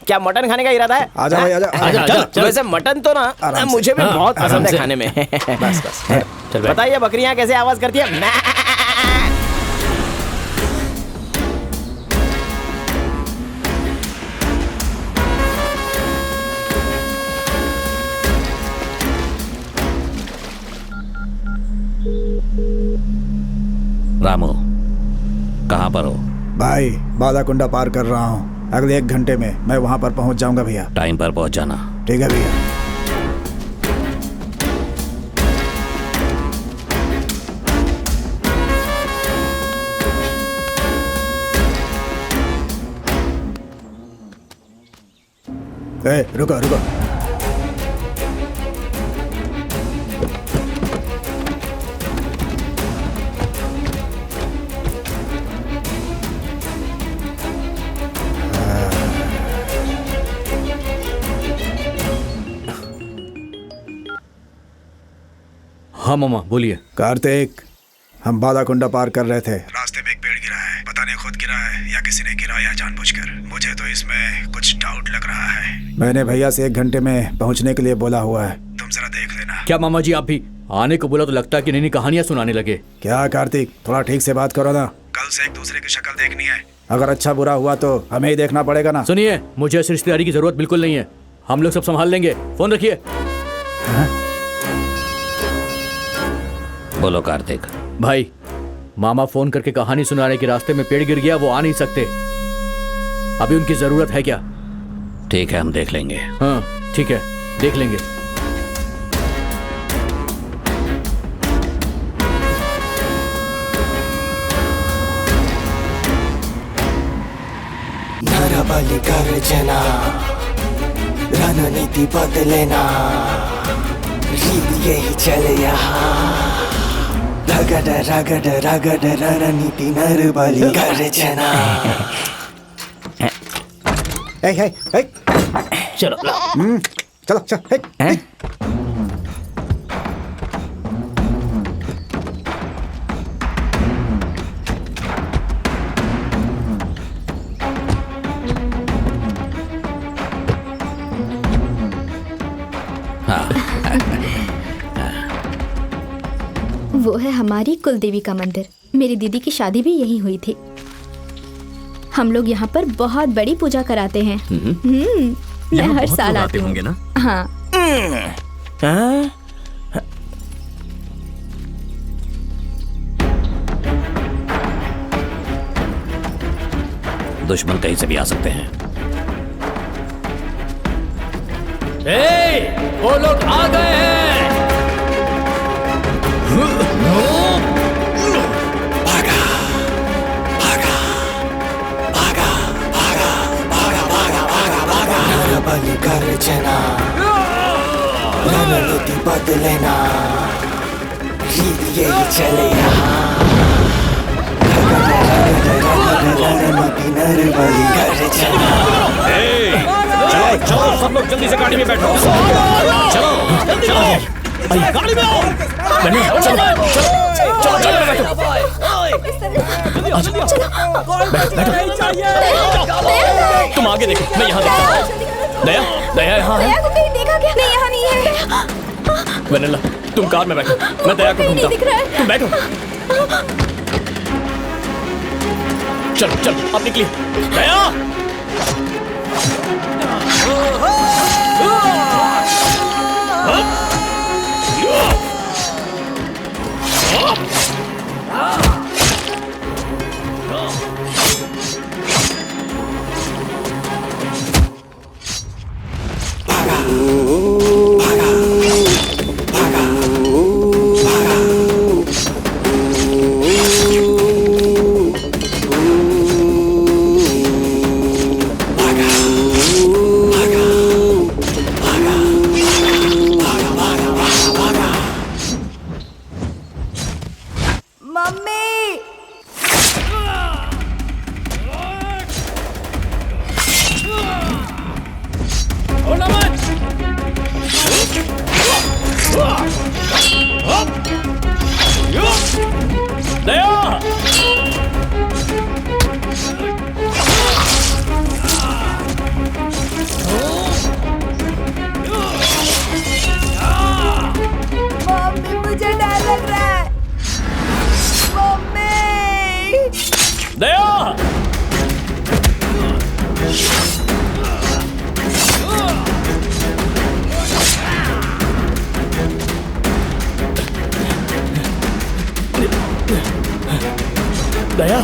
S12: क्या मटन खाने का इरादा है?
S3: आजा भाई, आजा।
S12: वैसे मटन तो ना मुझे भी बहुत पसंद है खाने में। बताइए, बकरियां कैसे आवाज करती है?
S9: रामू, कहाँ पर हो?
S3: भाई बालाकुंडा पार कर रहा हूँ, अगले 1 घंटे में मैं वहाँ पर पहुँच जाऊँगा भैया।
S9: टाइम पर पहुँच जाना।
S3: ठीक है भैया। रुको रुको।
S15: हाँ मामा बोलिए।
S3: कार्तिक, हम बालाकुंडा पार कर रहे थे, रास्ते में एक पेड़ गिरा है। पता नहीं खुद गिरा है या किसी ने गिराया जानबूझकर। मुझे तो इसमें कुछ डाउट लग रहा है। मैंने भैया से 1 घंटे में पहुंचने के लिए बोला हुआ है, तुम जरा देख लेना।
S15: क्या मामा जी आप भी आने को बोला तो लगता है कि नई कहानियां सुनाने लगे।
S3: क्या कार्तिक, थोड़ा ठीक से बात करो ना। कल से एक दूसरे की शक्ल देखनी है। अगर अच्छा बुरा हुआ तो हमें ही देखना पड़ेगा ना।
S15: सुनिए, मुझे इस रिश्तेदारी की जरूरत बिल्कुल नहीं है। हम लोग सब संभाल लेंगे। फोन रखिए।
S9: बोलो कार्तिक।
S15: भाई, मामा फोन करके कहानी सुना रहे कि रास्ते में पेड़ गिर गया, वो आ नहीं सकते। अभी उनकी जरूरत है क्या?
S9: ठीक है, हम देख लेंगे।
S15: हाँ ठीक है, देख लेंगे।
S16: नरबली गर्जना, रणनीति बदलेना, रीत यही चले यहाँ। रगड़ रगड़ रगड़ रणनीति नरबली गर्जना।
S5: चलो
S3: चलो चलो।
S14: वो है हमारी कुलदेवी का मंदिर। मेरी दीदी की शादी भी यहीं हुई थी। हम लोग यहाँ पर बहुत बड़ी पूजा कराते हैं। मैं हर साल आती हूँ ना। हाँ।
S9: दुश्मन कहीं से भी आ सकते हैं।
S5: वो लोग आ गए हैं।
S16: भागा भागा भागा भागा भागा भागा भागा भागा। नरबली गर्जना, रणनीति बदलेना, रीत यही चले यहाँ। रणनीति नरबली गर्जना।
S7: चलो चलो सब लोग जल्दी से गाड़ी में बैठो। चलो चलो गाड़ी में आओ। चलो चलो चलो चलो
S13: तुम आगे देखो, मैं यहाँ देखता हूँ। दया दया यहाँ है।
S14: दया को कहीं देखा क्या? नहीं, यहाँ नहीं है।
S13: वनीला, तुम कार में बैठो, मैं दया को ढूंढता हूँ। तुम बैठो। चलो चलो अब निकलिए। दया दया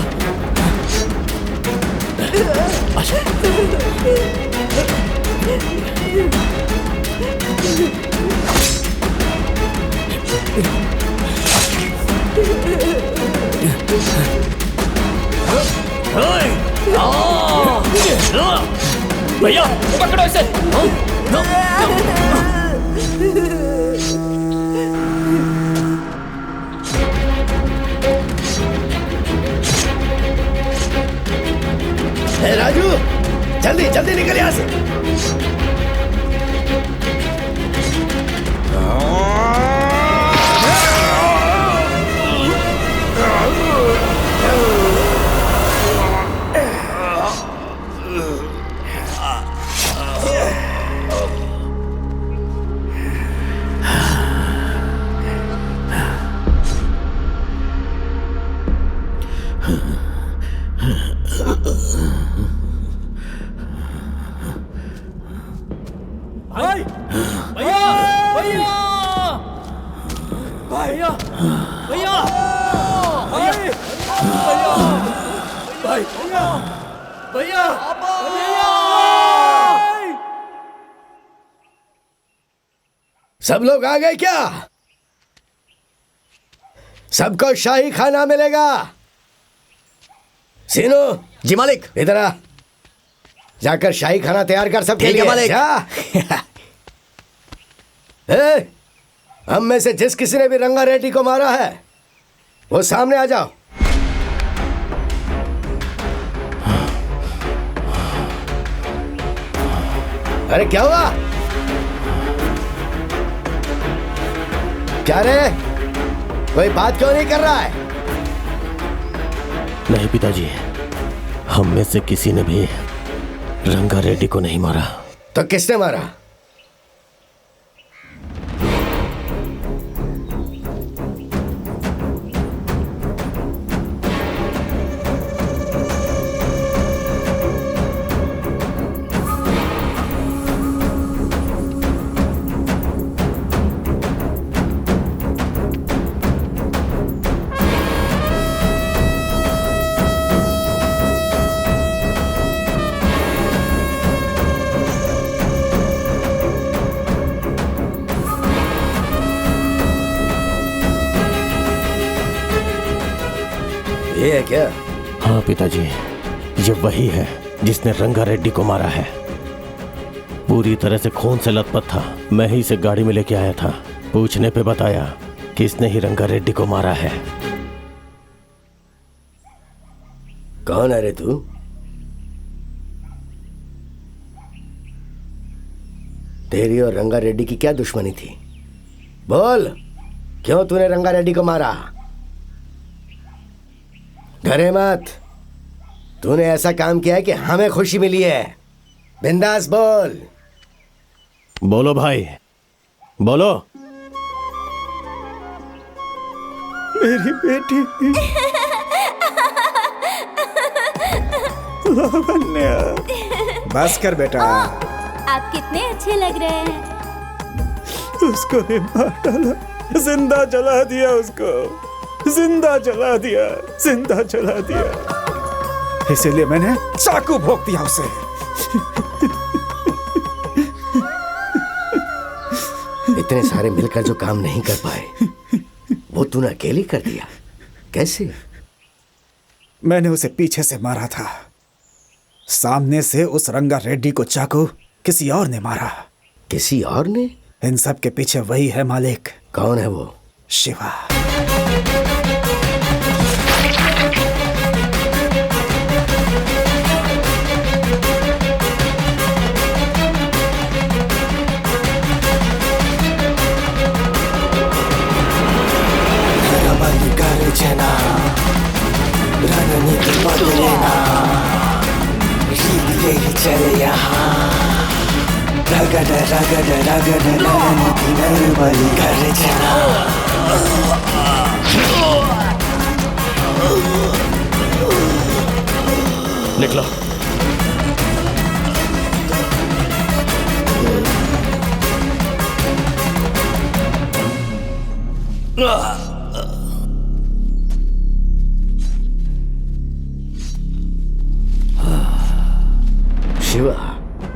S13: भैया पकड़ो इसे।
S4: राजू जल्दी जल्दी निकल यहाँ से। सब लोग आ गए क्या? सबको शाही खाना मिलेगा। सीनू।
S12: जी मालिक।
S4: इधर आ, जाकर शाही खाना तैयार कर सबके लिए।
S12: मालिक।
S4: हम में से जिस किसी ने भी रंगा रेड्डी को मारा है वो सामने आ जाओ। अरे क्या हुआ? क्या रे, कोई बात क्यों नहीं कर रहा है?
S8: नहीं पिताजी, हम में से किसी ने भी रंगा रेड्डी को नहीं मारा।
S4: तो किसने मारा? ये है क्या?
S8: हाँ पिताजी, ये वही है जिसने रंगा रेड्डी को मारा है। पूरी तरह से खून से लथपथ था। मैं ही इसे गाड़ी में लेके आया था। पूछने पे बताया कि इसने ही रंगा रेड्डी को मारा है।
S4: कौन है रे तू? तेरी और रंगा रेड्डी की क्या दुश्मनी थी? बोल, क्यों तूने रंगा रेड्डी को मारा? डरे मत, तूने ऐसा काम किया है कि हमें खुशी मिली है। बिंदास बोल।
S8: बोलो भाई, बोलो।
S3: मेरी बेटी लावण्या। बस कर बेटा।
S6: आप कितने अच्छे लग रहे हैं।
S3: उसको भी मार डाला, जिंदा जला दिया उसको, जिंदा जला दिया, जिंदा जला दिया। इसीलिए मैंने चाकू भोंक दिया उसे।
S4: इतने सारे मिलकर जो काम नहीं कर पाए वो तूने अकेले कर दिया। कैसे?
S3: मैंने उसे पीछे से मारा था, सामने से उस रंगा रेड्डी को चाकू किसी और ने मारा।
S4: किसी और ने?
S3: इन सब के पीछे वही है मालिक।
S4: कौन है वो?
S3: शिवा।
S16: रणनीति बदलेना, रीत यही चले यहाँ। रगड़ रगड़ रगड़ रणनीति नरबली गर्जना।
S13: निकलो।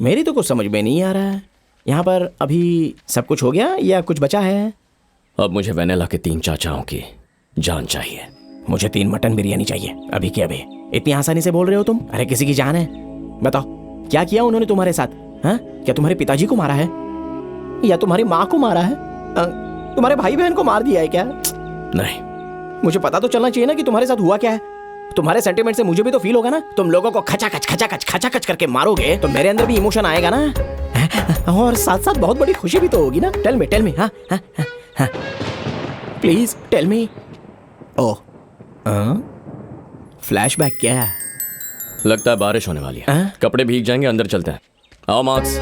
S12: मेरी तो कुछ समझ में नहीं आ रहा है। यहाँ पर अभी सब कुछ हो गया या कुछ बचा है?
S13: अब मुझे वेनेला के 3 चाचाओं की जान चाहिए।
S12: मुझे 3 मटन बिरयानी चाहिए अभी के अभी। इतनी आसानी से बोल रहे हो तुम? अरे किसी की जान है। बताओ क्या किया उन्होंने तुम्हारे साथ? हाँ, क्या तुम्हारे पिताजी को मारा है या तुम्हारी माँ को मारा है? तुम्हारे भाई बहन को मार दिया है क्या?
S13: नहीं,
S12: मुझे पता तो चलना चाहिए ना कि तुम्हारे साथ हुआ क्या है। तुम्हारे सेंटीमेंट से मुझे भी तो फील होगा ना। तुम लोगों को खचाखच करके मारोगे तो मेरे अंदर भी इमोशन आएगा ना, और साथ साथ बहुत बड़ी खुशी भी तो होगी ना। टेल मी हाँ please tell me. Oh flashback क्या?
S13: लगता है बारिश होने वाली है। कपड़े भीग जाएंगे, अंदर चलते हैं। आओ मार्क्स।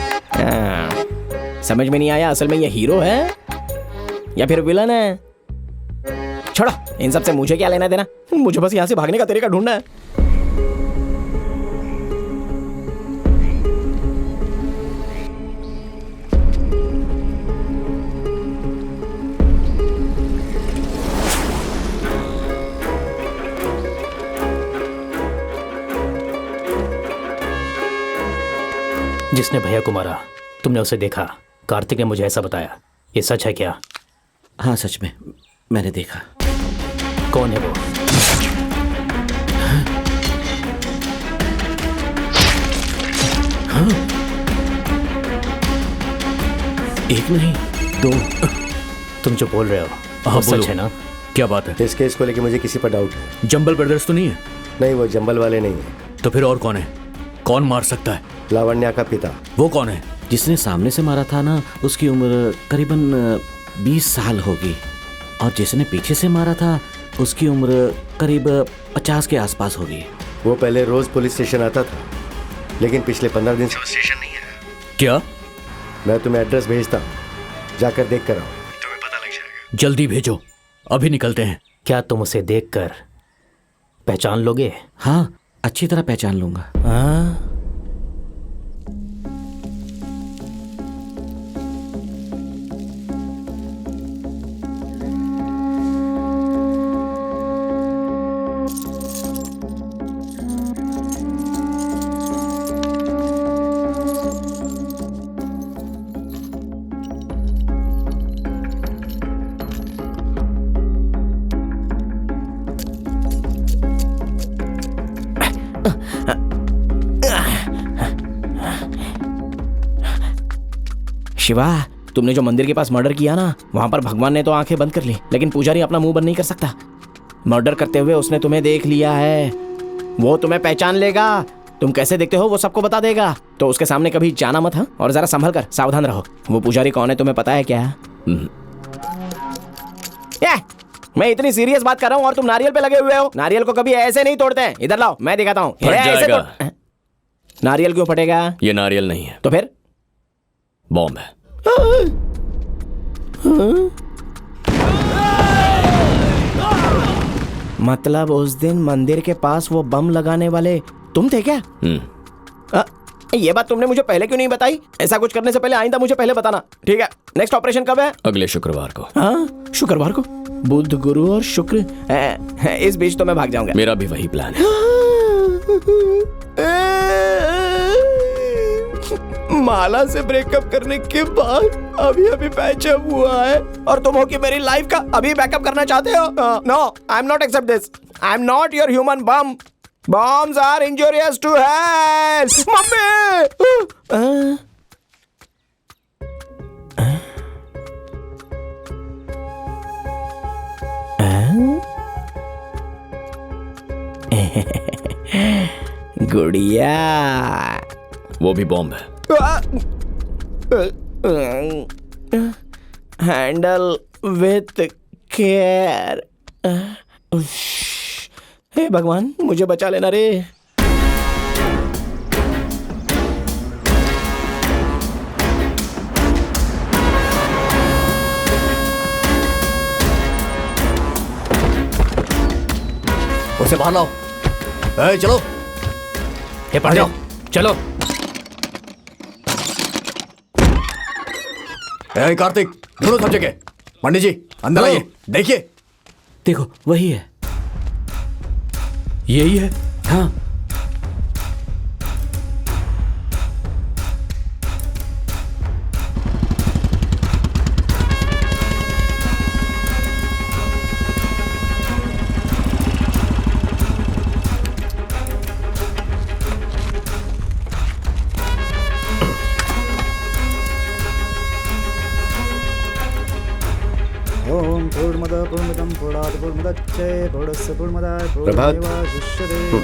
S12: समझ में नहीं आया, असल में ये हीरो है या फिर विलन है? छोड़ो, इन सब से मुझे क्या लेना देना। मुझे बस यहाँ से भागने का तरीका ढूंढना है।
S5: जिसने भैया को मारा तुमने उसे देखा? कार्तिक ने मुझे ऐसा बताया। ये सच है क्या?
S9: हाँ सच में मैंने देखा।
S5: कौन है वो?
S9: हाँ? एक नहीं 2।
S5: तुम जो बोल रहे हो
S15: हाँ,
S5: सच है ना?
S15: क्या बात है?
S4: इस केस को लेकर मुझे किसी पर डाउट है।
S15: जंबल ब्रदर्स तो नहीं है?
S4: नहीं, वो जंबल वाले नहीं है।
S15: तो फिर और कौन है? कौन मार सकता है?
S4: लावण्या का पिता।
S15: वो कौन है?
S9: जिसने सामने से मारा था ना, उसकी उम्र करीबन 20 साल होगी, और जिसने पीछे से मारा था उसकी उम्र करीब 50 के आसपास होगी।
S4: वो पहले रोज पुलिस स्टेशन आता था, लेकिन पिछले 15 दिन से स्टेशन नहीं है।
S15: क्या?
S4: मैं तुम्हें एड्रेस भेजता हूँ, जाकर देख कर आओ,
S2: तुम्हें पता लग जाएगा।
S15: जल्दी भेजो, अभी निकलते हैं।
S5: क्या तुम उसे देखकर पहचान लोगे?
S9: हाँ, अच्छी तरह पहचान लूंगा।
S5: हाँ?
S12: शिवा, तुमने जो मंदिर के पास मर्डर किया ना, वहां पर भगवान ने तो आंखें बंद कर ली, लेकिन पुजारी अपना मुंह बंद नहीं कर सकता। मर्डर करते हुए उसने तुम्हें देख लिया है, वो तुम्हें पहचान लेगा। तुम कैसे दिखते हो वो सबको बता देगा, तो उसके सामने कभी जाना मत। हाँ, और जरा संभल कर, सावधान रहो। वो पुजारी कौन है तुम्हें पता है क्या? मैं इतनी सीरियस बात कर रहा हूँ और तुम नारियल पे लगे हुए हो। नारियल को कभी ऐसे नहीं तोड़ते हैं। इधर लाओ, मैं दिखाता हूँ। नारियल क्यों फटेगा?
S13: ये नारियल नहीं है।
S12: तो फिर?
S13: बॉम्ब है।
S12: मतलब उस दिन मंदिर के पास वो बम लगाने वाले तुम थे क्या? ये बात तुमने मुझे पहले क्यों नहीं बताई? ऐसा कुछ करने से पहले आइंदा मुझे पहले बताना, ठीक है? नेक्स्ट ऑपरेशन कब है?
S13: अगले शुक्रवार को।
S12: हाँ, शुक्रवार को? बुध, गुरु और शुक्र, इस बीच तो मैं भाग जाऊंगा।
S13: मेरा भी वही प्लान है।
S12: माला से ब्रेकअप करने के बाद अभी अभी पैचअप हुआ है, और तुम हो कि मेरी लाइफ का अभी बैकअप करना चाहते हो? No, I am not except this. I am not your human bomb. Bombs are injurious to health. Mummy! गुड़िया,
S13: वो भी बॉम्ब है।
S12: Handle with care. हे भगवान, मुझे बचा लेना रे।
S15: उसे बाहर लाओ। चलो,
S5: हे पढ़ जाओ, चलो।
S15: कार्तिक, ढूंढो सब जगह। पंडित जी अंदर आइए, देखिए।
S9: देखो, वही है।
S15: यही है?
S9: हाँ।
S3: पूर्णमदः पूर्णमिदं पूर्णात् पूर्णमुदच्यते पूर्णस्य पूर्णमादाय
S4: प्रभात।
S3: पूर्णमेवावशिष्यते। ओम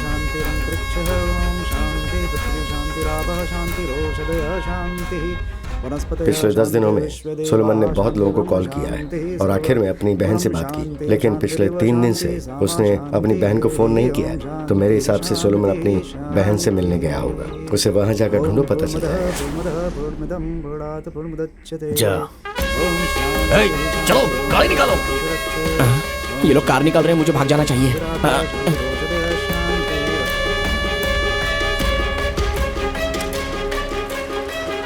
S3: शान्तिरन्तरिक्षः ओम शान्ति पृथ्वी शान्तिरापः शान्तिरोषधयः शान्तिः।
S4: पिछले 10 दिनों में सोलोमन ने बहुत लोगों को कॉल किया है और आखिर में अपनी बहन से बात की, लेकिन पिछले 3 दिन से उसने अपनी बहन को फोन नहीं किया है। तो मेरे हिसाब से सोलोमन अपनी बहन से मिलने गया होगा। उसे वहां जाकर ढूंढो, पता चल जाएगा।
S5: चलो गाड़ी निकालो।
S12: ये लोग कार निकाल रहे हैं, मुझे भाग जाना चाहिए।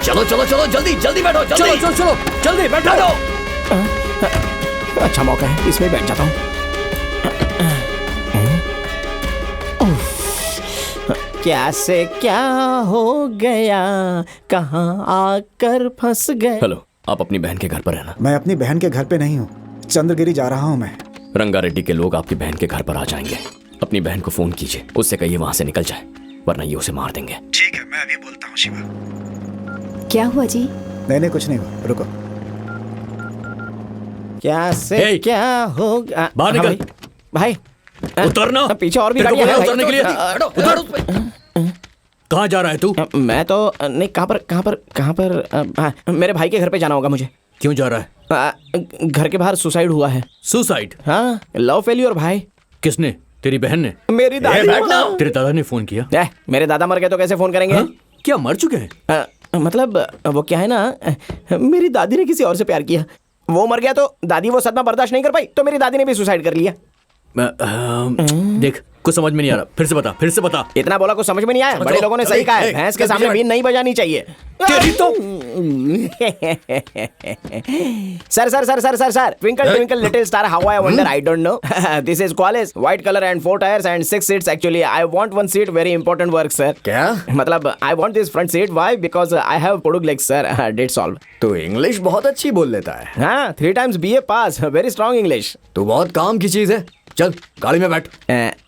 S5: चलो चलो चलो जल्दी जल्दी बैठो, जल्दी चलो चलो चलो जल्दी बैठो।
S12: अच्छा मौका है, इसमें बैठ जाता हूँ। क्या से क्या हो गया, कहाँ आकर फंस गए।
S13: हेलो, आप अपनी बहन के घर पर रहना।
S3: मैं अपनी बहन के घर पे नहीं हूँ, चंद्रगिरी जा रहा हूँ मैं।
S13: रंगारेड्डी के लोग आपकी बहन के घर पर आ जाएंगे। अपनी बहन को फोन कीजिए, उससे कहिए वहां से निकल जाए, वरना ये उसे मार देंगे।
S2: ठीक है, मैं अभी बोलता हूँ शिवा।
S14: क्या हुआ जी?
S3: नहीं कुछ नहीं हुआ, रुको।
S12: क्या से क्या हो गया।
S5: बाहर निकल
S12: भाई।
S5: उतरना,
S12: पीछे और भी गाड़ियां हैं
S5: उतरने के लिए। उतर उस पे। कहाँ जा रहा है तू?
S12: मैं तो नहीं, कहाँ पर मेरे भाई के घर पे जाना होगा मुझे।
S5: क्यों जा रहा है?
S12: घर के बाहर सुसाइड हुआ है।
S5: सुसाइड?
S12: हाँ, लव फेल्यूर भाई।
S5: किसने? तेरी बहन ने?
S12: मेरी दादी।
S5: तेरे दादा ने फोन किया?
S12: मेरे दादा मर गए तो कैसे फोन करेंगे?
S5: क्या मर चुके हैं?
S12: मतलब वो क्या है ना, मेरी दादी ने किसी और से प्यार किया, वो मर गया तो दादी वो सदमा बर्दाश्त नहीं कर पाई, तो मेरी दादी ने भी सुसाइड कर लिया।
S5: देख, कुछ समझ में नहीं आ रहा, फिर से बता।
S12: इतना बोला कुछ समझ में नहीं आया? बड़े लोगों ने सही कहा है, भैंस के सामने बीन नहीं बजानी चाहिए।
S5: तेरी तो
S12: sir twinkle twinkle little star, how I wonder, I don't know. This is college, white colour and 4 tyres and 6 seats. Actually I want 1 seat, very important work sir.
S4: क्या
S12: मतलब I want this front seat, why? Because I have पोडुग legs sir, that solve.
S1: तो English बहुत अच्छी बोल लेता है।
S12: हाँ, 3 टाइम्स BA पास, वेरी स्ट्रॉन्ग इंग्लिश।
S1: तो बहुत काम की चीज है। चल गाड़ी में बैठ।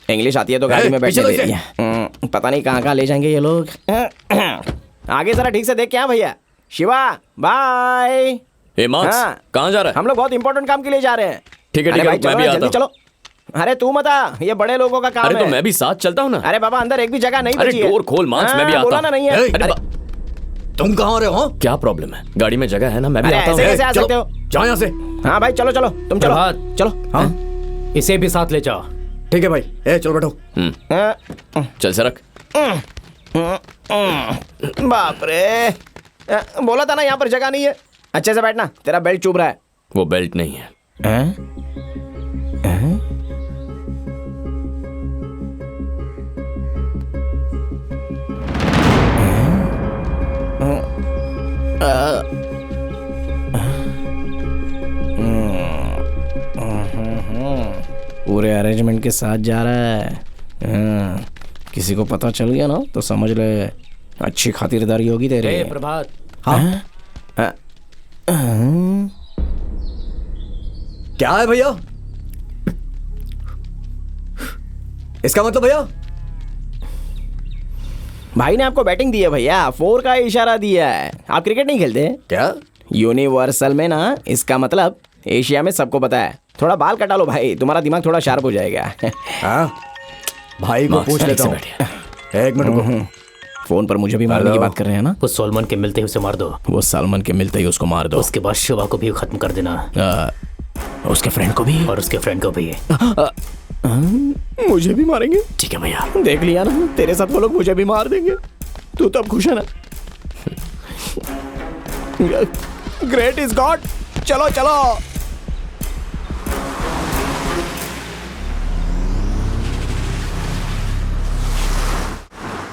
S12: इंग्लिश आती है तो गाड़ी में बैठने दे रही है। पता नहीं कहाँ ले जाएंगे ये लोग। आगे जरा ठीक से देख के आ भैया। शिवा बाय।
S13: कहाँ जा रहा है?
S12: हम लोग बहुत इंपॉर्टेंट काम के लिए जा रहे हैं।
S13: ठीक है, मैं भी आता हूं।
S12: चलो। अरे तू मत आ, ये बड़े लोगों का काम है।
S13: अरे तो मैं भी साथ चलता हूँ ना।
S12: अरे बाबा, अंदर एक भी जगह नहीं बची है।
S13: अरे डोर खोल मार्क्स, मैं भी आता हूँ।
S12: नहीं है।
S1: तुम कहाँ रहे हो?
S13: क्या प्रॉब्लम है? गाड़ी में जगह है ना, मैं भी आता हूँ।
S12: ऐसे आ सकते हो?
S1: जाओ यहाँ से।
S12: हाँ भाई चलो, तुम चलो। चलो।
S5: हाँ, इसे भी साथ ले जाओ।
S1: ठीक है भाई, चलो बैठो।
S13: चल सरक।
S12: बाप रे, बोला था ना यहाँ पर जगह नहीं है। अच्छे से बैठना, तेरा बेल्ट चुभ रहा है।
S13: वो बेल्ट नहीं है।
S12: पूरे अरेंजमेंट के साथ जा रहा है। किसी को पता चल गया ना तो समझ ले अच्छी खातिरदारी होगी तेरे।
S5: प्रभात।
S12: हाँ?
S1: क्या है भैया? इसका मतलब भैया,
S12: भाई ने आपको बैटिंग दी है भैया, 4 का इशारा दिया है। आप क्रिकेट नहीं खेलते
S1: क्या?
S12: यूनिवर्सल में ना, इसका मतलब एशिया में सबको पता है। थोड़ा बाल कटा लो भाई, तुम्हारा दिमाग थोड़ा शार्प हो जाएगा।
S1: भाई को पूछ लेता हूँ। 1 मिनट रुको।
S12: फोन पर मुझे भी मारने की बात कर रहे हैं ना?
S5: वो सलमान के मिलते ही उसे मार दो।
S12: वो सलमान के मिलते ही उसको मार दो।
S5: उसके बाद शिवा को भी खत्म कर देना।
S12: उसके फ्रेंड को भी?
S5: और उसके फ्रेंड को भी।
S12: मुझे भी मारेंगे?
S5: ठीक है भैया।
S12: देख लिया ना, तेरे साथ वो लोग मुझे भी मार देंगे। तू तब खुश है ना? Great is God. चलो चलो।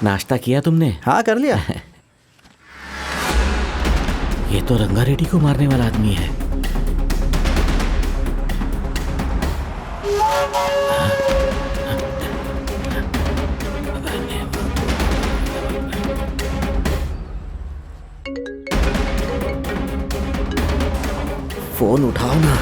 S17: नाश्ता किया तुमने?
S3: हाँ कर लिया।
S17: ये तो रंगारेड्डी को मारने वाला आदमी है। फोन उठाओ ना।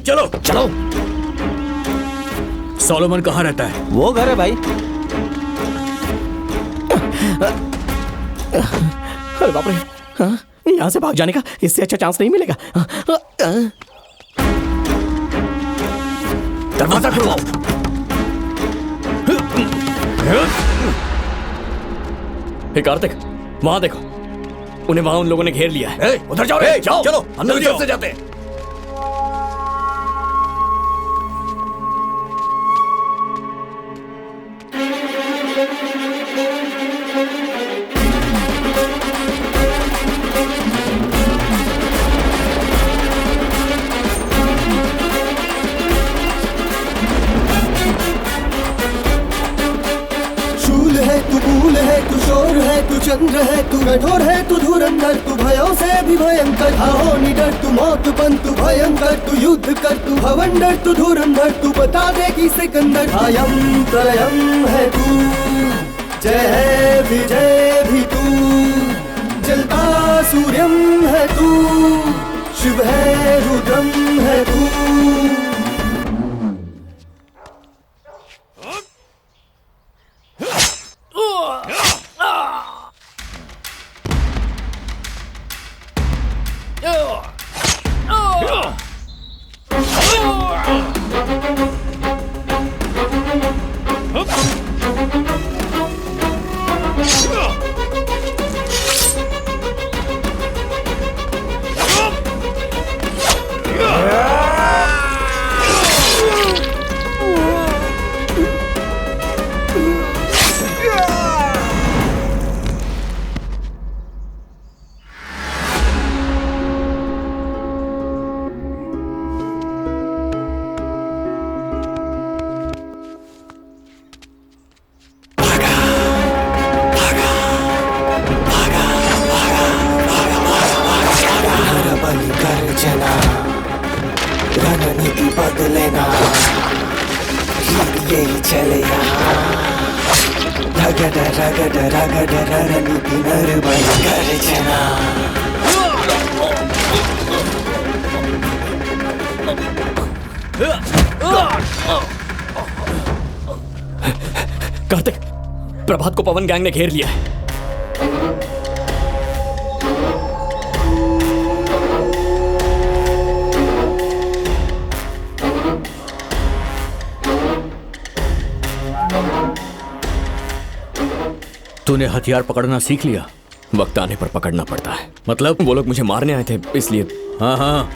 S5: चलो चलो।
S15: सोलोमन कहाँ रहता है?
S12: वो घर है भाई। अरे बाप रे, हाँ? यहाँ से भाग जाने का इससे अच्छा चांस नहीं मिलेगा।
S15: दरवाजा खोलो।
S13: हे कार्तिक, वहां देखो, उन्हें वहां उन लोगों ने घेर लिया है।
S15: उधर जाओ रे, जाओ, चलो अंदर
S13: जल्दी
S15: से जाते हैं।
S18: चंद्र है तू, कठोर है तू, धुरंधर तू, भयों से भी भयंकर, हो निडर तू, मौत बन तू भयंकर, तू युद्ध कर तू, भवंडर तू, धुरंधर तू, बता दे कि सिकंदर। अयम त्रयम है तू, जय है विजय भी तू, जलता सूर्यम है तू, शिव है रुद्रम है तू।
S13: कार्तिक, प्रभात को पवन गैंग ने घेर लिया है।
S15: तूने हथियार पकड़ना सीख लिया?
S13: वक्त आने पर पकड़ना पड़ता है।
S15: मतलब?
S13: वो लोग मुझे मारने आए थे, इसलिए।
S15: हाँ हाँ,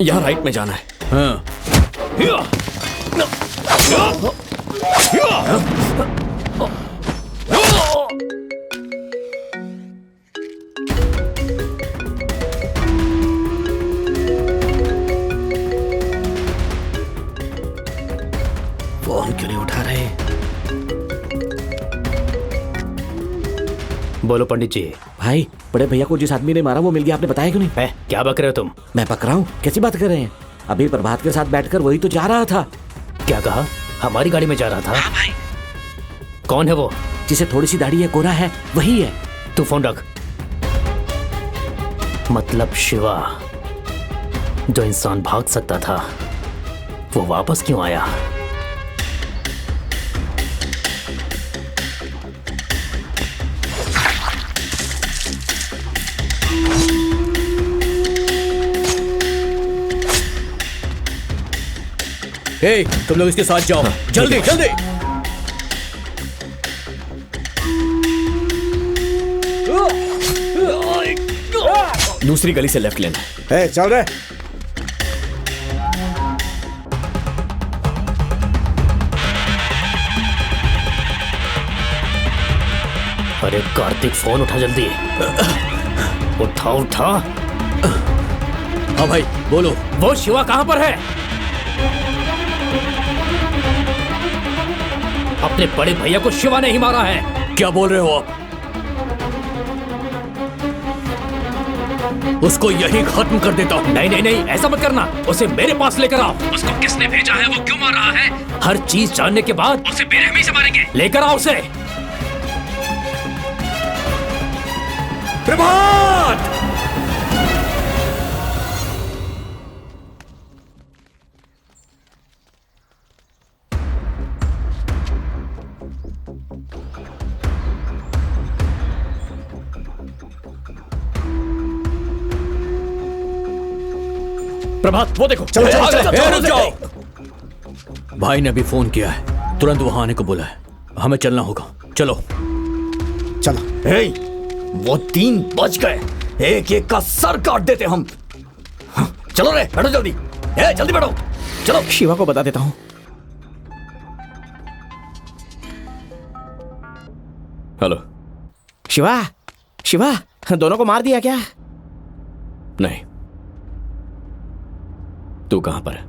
S13: यहाँ राइट में जाना है।
S15: हाँ।
S12: फोन क्यों नहीं उठा रहे?
S5: बोलो पंडित जी।
S17: भाई, बड़े भैया को जिस आदमी ने मारा वो मिल गया, आपने बताया क्यों नहीं?
S5: है, क्या बक रहे हो तुम?
S17: मैं बक रहा हूँ? कैसी बात कर रहे हैं? अभी प्रभात के साथ बैठकर वही तो जा रहा था।
S5: क्या कहा? हमारी गाड़ी में जा रहा था?
S17: हाँ भाई।
S5: कौन है वो?
S17: जिसे थोड़ी सी दाढ़ी है, गोरा है, वही है।
S5: तू फोन रख। मतलब शिवा, जो इंसान भाग सकता था, वो वापस क्यों आया?
S15: हे, तुम लोग इसके साथ जाओ। जल्दी जल्दी।
S13: दूसरी गली से लेफ्ट लेना
S3: है। चल रहे।
S5: अरे कार्तिक, फोन उठा जल्दी। उठा उठा।
S15: हाँ भाई बोलो।
S5: वो शिवा कहाँ पर है? अपने बड़े भैया को शिवा ने ही मारा है।
S15: क्या बोल रहे हो आप? उसको यही खत्म कर देता हूँ।
S5: नहीं नहीं नहीं, ऐसा मत करना। उसे मेरे पास लेकर आओ। उसको किसने भेजा है, वो क्यों मार रहा है, हर चीज जानने के बाद उसे बेरहमी से मारेंगे। लेकर आओ उसे।
S15: प्रभात! प्रभात वो देखो।
S3: चलो, चलो, चलो, चलो,
S15: रुक जाओ। भाई ने अभी फोन किया है, तुरंत वहां आने को बोला है। हमें चलना होगा, चलो।
S3: चलो।
S15: हे, वो 3 बज गए, एक एक का सर काट देते हम। हाँ, चलो रे, बैठो जल्दी। जल्दी बैठो, चलो।
S12: शिवा को बता देता हूँ।
S13: हेलो
S12: शिवा, शिवा, दोनों को मार दिया क्या?
S13: नहीं। तू कहां पर है?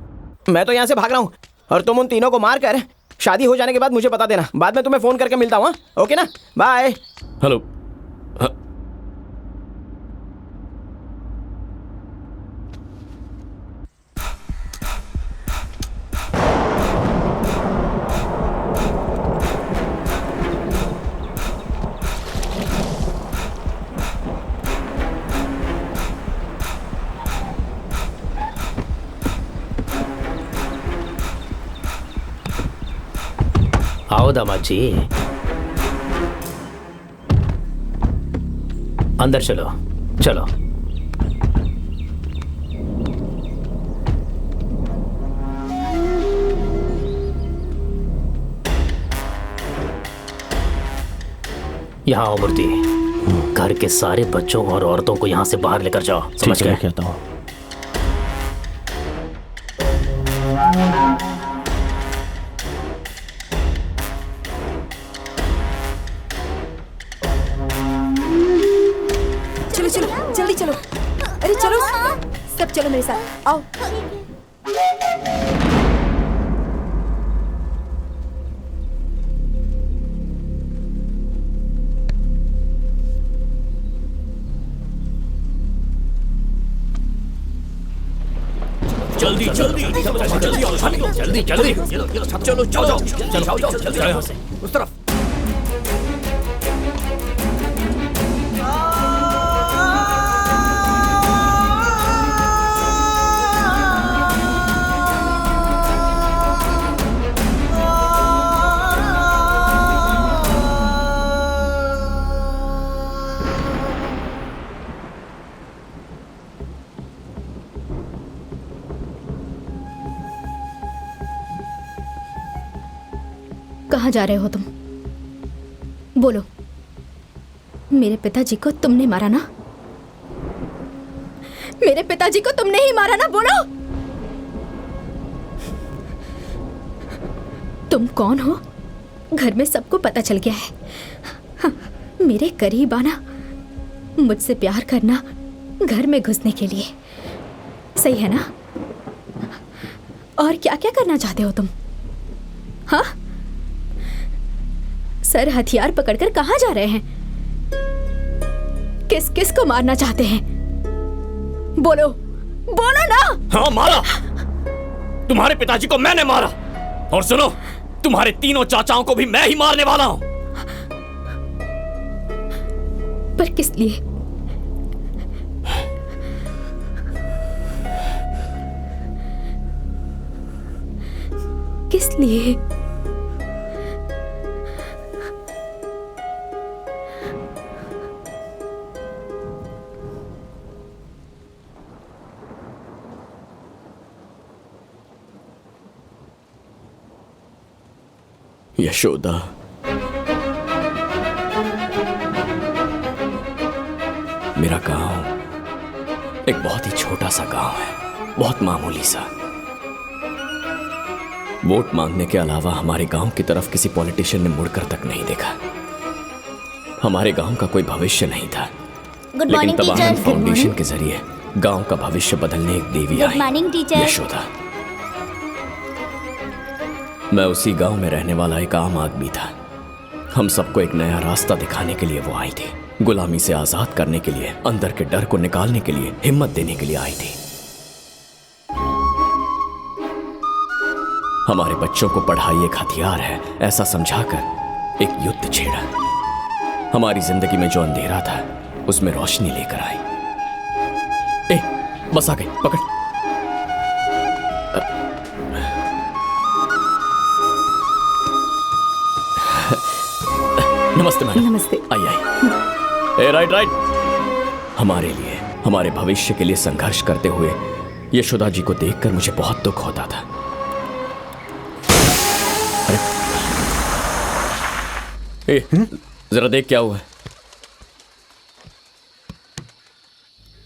S12: मैं तो यहां से भाग रहा हूं और तुम उन तीनों को मार कर शादी हो जाने के बाद मुझे बता देना। बाद में तुम्हें फोन करके मिलता हूं। ओके ना, बाय।
S13: हेलो।
S5: आओ दामाद जी, अंदर चलो, चलो। यहाँ आओ मूर्ति, घर के सारे बच्चों और औरतों को यहाँ से बाहर लेकर जाओ। समझ गए?
S8: कहता हूँ।
S10: जल्दी चलो। अरे चलो, सब चलो मेरे साथ, आओ।
S15: जल्दी जल्दी जल्दी जल्दी चलो, चलो चलो यहाँ से उस तरफ।
S14: कहाँ जा रहे हो तुम? बोलो। मेरे पिताजी को तुमने मारा ना? मेरे पिताजी को तुमने ही मारा ना? बोलो। तुम कौन हो? घर में सबको पता चल गया है। हाँ, मेरे करीब आना, मुझसे प्यार करना, घर में घुसने के लिए। सही है ना? और क्या क्या करना चाहते हो तुम? हाँ, सर हथियार पकड़कर कहां जा रहे हैं? किस किस को मारना चाहते हैं? बोलो, बोलो ना।
S13: हाँ, मारा। तुम्हारे पिताजी को मैंने मारा, और सुनो, तुम्हारे तीनों चाचाओं को भी मैं ही मारने वाला हूं।
S14: पर किस लिए? किस लिए?
S13: यशोदा, मेरा गांव एक बहुत ही छोटा सा गांव है, बहुत मामूली सा। वोट मांगने के अलावा हमारे गांव की तरफ किसी पॉलिटिशियन ने मुड़कर तक नहीं देखा। हमारे गांव का कोई भविष्य नहीं था, लेकिन तबाहन फाउंडेशन के जरिए गांव का भविष्य बदलने एक देवी आई, यशोदा। मैं उसी गांव में रहने वाला एक आम आदमी था। हम सबको एक नया रास्ता दिखाने के लिए वो आई थी, गुलामी से आजाद करने के लिए, अंदर के डर को निकालने के लिए, हिम्मत देने के लिए आई थी। हमारे बच्चों को पढ़ाई एक हथियार है ऐसा समझाकर एक युद्ध छेड़ा। हमारी जिंदगी में जो अंधेरा था उसमें रोशनी लेकर आई। बस आ गई, पकड़। नमस्ते मैडम।
S10: नमस्ते।
S13: आई। राइट। हमारे लिए, हमारे भविष्य के लिए संघर्ष करते हुए यशोदा जी को देखकर मुझे बहुत दुख होता था। ए, जरा देख क्या हुआ है।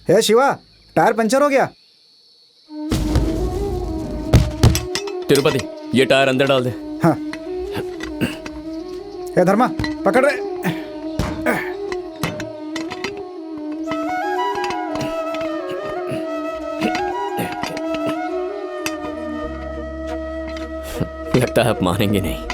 S3: हे शिवा, टायर पंचर हो गया।
S13: तिरुपति, ये टायर अंदर डाल दे।
S3: हाँ। हे धर्मा, पकड़ रहे।
S13: लगता है आप मानेंगे नहीं।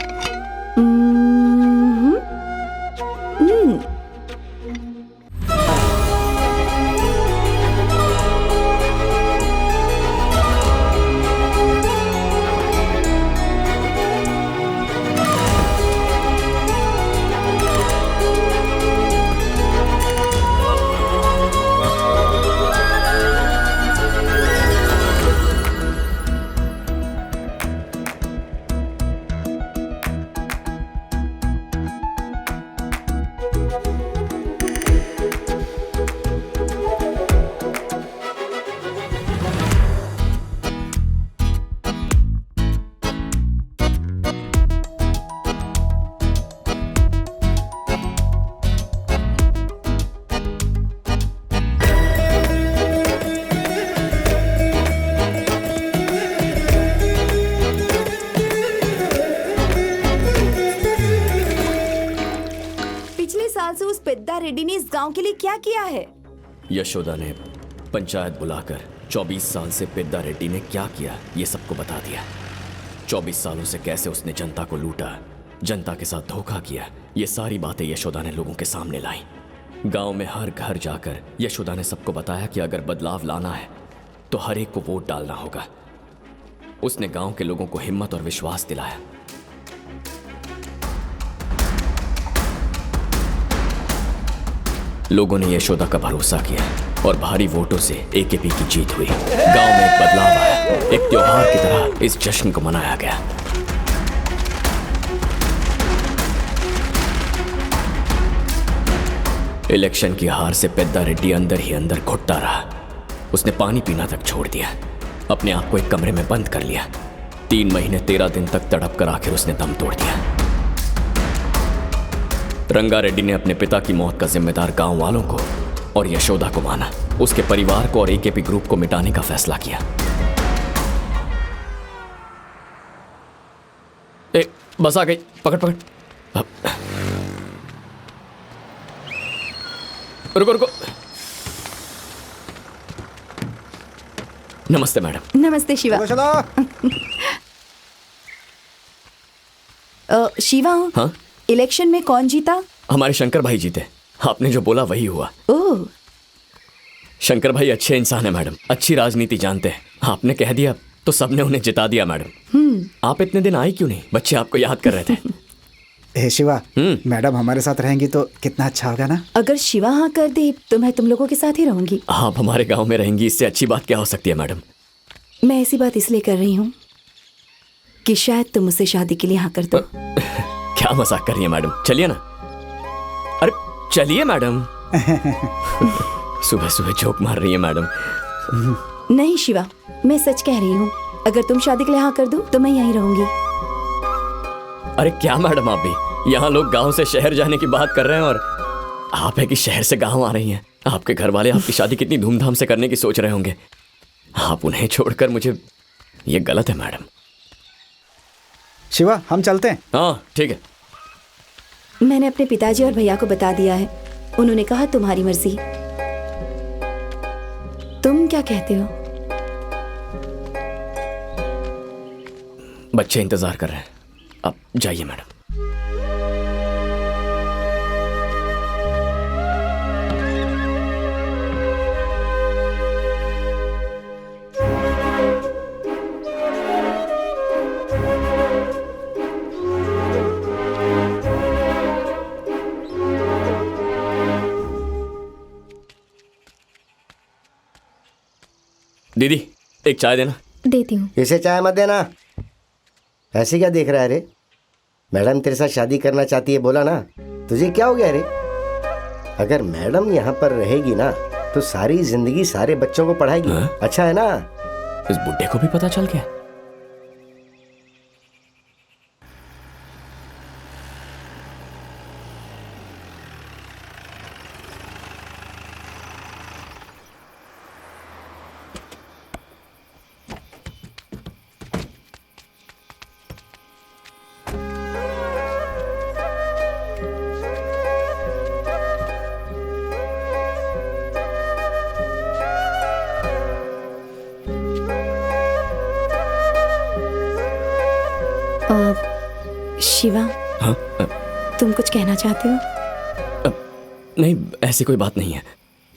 S10: रेड्डी ने इस गांव के लिए क्या किया है?
S13: यशोदा ने पंचायत बुलाकर 24 साल से पेद्दा रेड्डी ने क्या किया ये सबको बता दिया। 24 सालों से कैसे उसने जनता को लूटा, जनता के साथ धोखा किया, ये सारी बातें यशोदा ने लोगों के सामने लाई। गांव में हर घर जाकर यशोदा ने सबको बताया कि अगर बदलाव लाना है तो हर एक को वोट डालना होगा। उसने गांव के लोगों को हिम्मत और विश्वास दिलाया। लोगों ने यशोदा का भरोसा किया और भारी वोटों से एकेपी की जीत हुई। गांव में एक बदलाव आया, एक त्योहार की तरह इस जश्न को मनाया गया। इलेक्शन की हार से पेद्दा रेड्डी अंदर ही अंदर घुटता रहा। उसने पानी पीना तक छोड़ दिया, अपने आप को एक कमरे में बंद कर लिया। 3 महीने 13 दिन तक तड़प कर आखिर उसने दम तोड़ दिया। रंगा रेड्डी ने अपने पिता की मौत का जिम्मेदार गांव वालों को और यशोदा को माना। उसके परिवार को और एकेपी ग्रुप को मिटाने का फैसला किया। बस आ गई, पकड़ पकड़। रुको रुको। नमस्ते मैडम।
S10: नमस्ते शिवा। शिवा,
S13: हाँ?
S10: इलेक्शन में कौन जीता?
S13: हमारे शंकर भाई जीते। आपने जो बोला वही हुआ।
S10: ओह,
S13: शंकर भाई अच्छे इंसान है मैडम, अच्छी राजनीति जानते हैं। आपने कह दिया तो सबने उन्हें जिता दिया मैडम। आप इतने दिन आई क्यों नहीं? बच्चे आपको याद कर रहे थे।
S3: हे शिवा, मैडम हमारे साथ रहेंगी तो कितना अच्छा होगा ना।
S10: अगर शिवा हाँ कर दे तो मैं तुम लोगों के साथ ही रहूंगी।
S13: आप हमारे गांव में रहेंगी, इससे अच्छी बात क्या हो सकती है मैडम?
S10: मैं ऐसी बात इसलिए कर रही हूँ कि शायद तुम मुझसे शादी के लिए हाँ कर दो।
S13: क्या मजाक कर रही है मैडम? चलिए ना। अरे चलिए मैडम। सुबह सुबह जोक मार रही है मैडम।
S10: नहीं शिवा, मैं सच कह रही हूँ। अगर तुम शादी के लिए हाँ कर दो तो मैं यहीं रहूंगी।
S13: अरे क्या मैडम, आप भी यहाँ लोग गांव से शहर जाने की बात कर रहे हैं और आप है कि शहर से गांव आ रही हैं। आपके घर वाले आपकी शादी कितनी धूमधाम से करने की सोच रहे होंगे। आप उन्हें छोड़कर मुझे, ये गलत है मैडम।
S3: शिवा, हम चलते हैं।
S13: हाँ ठीक है।
S10: मैंने अपने पिताजी और भैया को बता दिया है। उन्होंने कहा तुम्हारी मर्जी। तुम क्या कहते हो?
S13: बच्चे इंतजार कर रहे हैं, अब जाइए मैडम। दीदी एक चाय देना।
S14: देती हूँ।
S4: इसे चाय मत देना। ऐसे क्या देख रहा है रे? मैडम तेरे साथ शादी करना चाहती है, बोला ना। तुझे क्या हो गया रे? अगर मैडम यहाँ पर रहेगी ना तो सारी जिंदगी सारे बच्चों को पढ़ाएगी। अच्छा है ना?
S13: इस बुड्ढे को भी पता चल गया।
S14: शिवा,
S13: हाँ?
S14: तुम कुछ कहना चाहते हो?
S13: नहीं, ऐसी कोई बात नहीं है।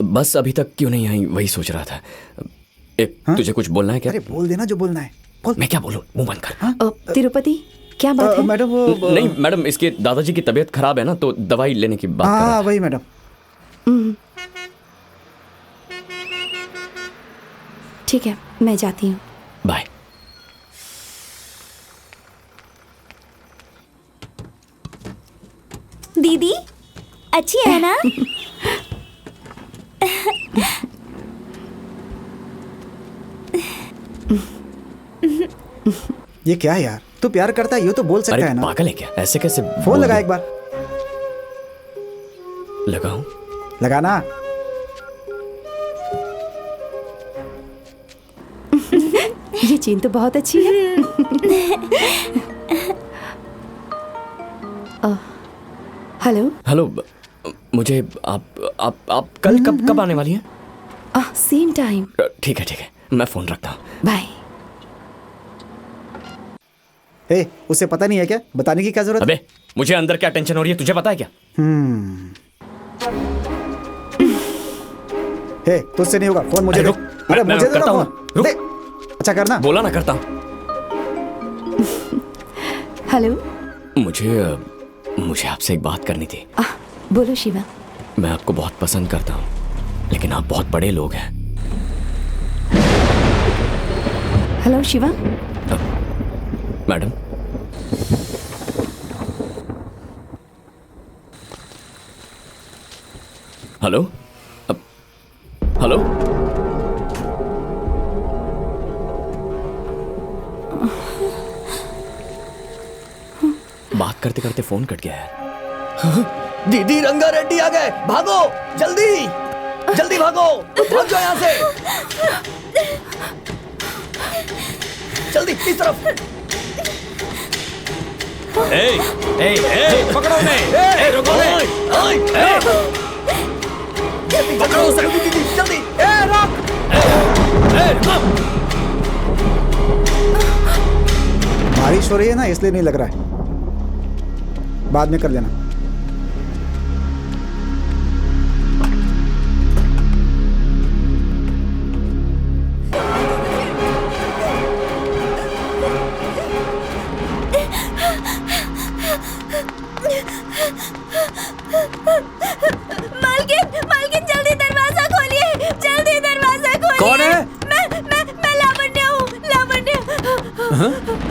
S13: बस अभी तक क्यों नहीं आई वही सोच रहा था। तुझे कुछ बोलना है क्या?
S3: अरे बोल देना जो बोलना है। बोल।
S13: मैं क्या बोलूं? मुंह बंद कर।
S14: तिरुपति, क्या बात है?
S3: मैडम वो
S13: नहीं मैडम, इसके दादाजी की तबीयत खराब है ना, तो दवाई लेने की बात कर रहा था।
S3: वही मैडम।
S14: ठीक है, मैं जाती हूँ।
S13: बाय।
S6: दीदी अच्छी है ना?
S3: ये क्या है यार? तू प्यार करता है ये तो बोल सकता है ना।
S13: पागल है क्या? ऐसे कैसे?
S3: फोन लगा एक बार।
S13: लगाऊं?
S3: लगाना।
S14: ये चीन तो बहुत अच्छी है। हेलो
S13: हेलो, मुझे आप कल कब आने वाली हैं?
S14: Same time.
S13: ठीक है, मैं फोन रखता हूँ।
S14: बाय।
S3: उसे पता नहीं है क्या? बताने की क्या जरूरत?
S13: अबे मुझे अंदर क्या टेंशन हो रही है, तुझे पता है क्या?
S3: तुझसे नहीं होगा, फोन मुझे
S13: रुक।
S3: अरे
S13: मैं
S3: मुझे
S13: करता हूँ। रुक।
S3: अच्छा करना।
S13: बोला ना करता हूँ।
S14: हेलो,
S13: मुझे आपसे एक बात करनी थी।
S14: बोलो शिवा।
S13: मैं आपको बहुत पसंद करता हूँ, लेकिन आप बहुत बड़े लोग हैं।
S14: Hello Shiva.
S13: Madam, hello hello. बात करते करते फोन कट गया है।
S15: दीदी रंगा रेड्डी आ गए, भागो जल्दी जल्दी भागो, भाग जाओ यहाँ से, जल्दी इस तरफ।
S7: पकड़ो उन्हें। रुको।
S15: पकड़ो उसे, जल्दी।
S3: बारिश हो रही है ना, इसलिए नहीं लग रहा है। बाद में कर लेना।
S6: मालकिन जल्दी दरवाजा खोलिए, जल्दी दरवाजा खोलिए।
S7: कौन है?
S6: मैं लावण्या हूँ, लावण्या।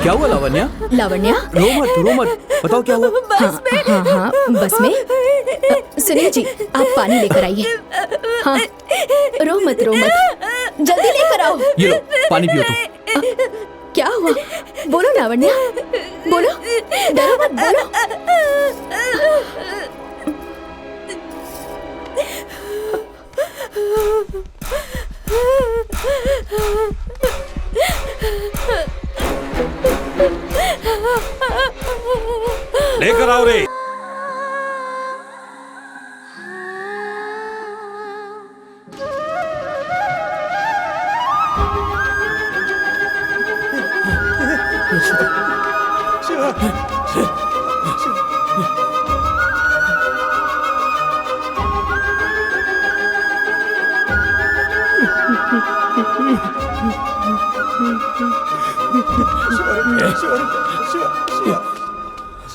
S7: क्या हुआ लावण्या?
S14: लावण्या,
S7: रो मत, बताओ क्या हुआ?
S14: हाँ, बस में। सुनिए जी, आप पानी लेकर आइए। हाँ, रो मत, जल्दी लेकर आओ।
S7: ये लो, पानी पियो तुम।
S14: क्या हुआ? बोलो लावण्या, बोलो, डरो मत, बोलो।
S7: लेकर आओ रे।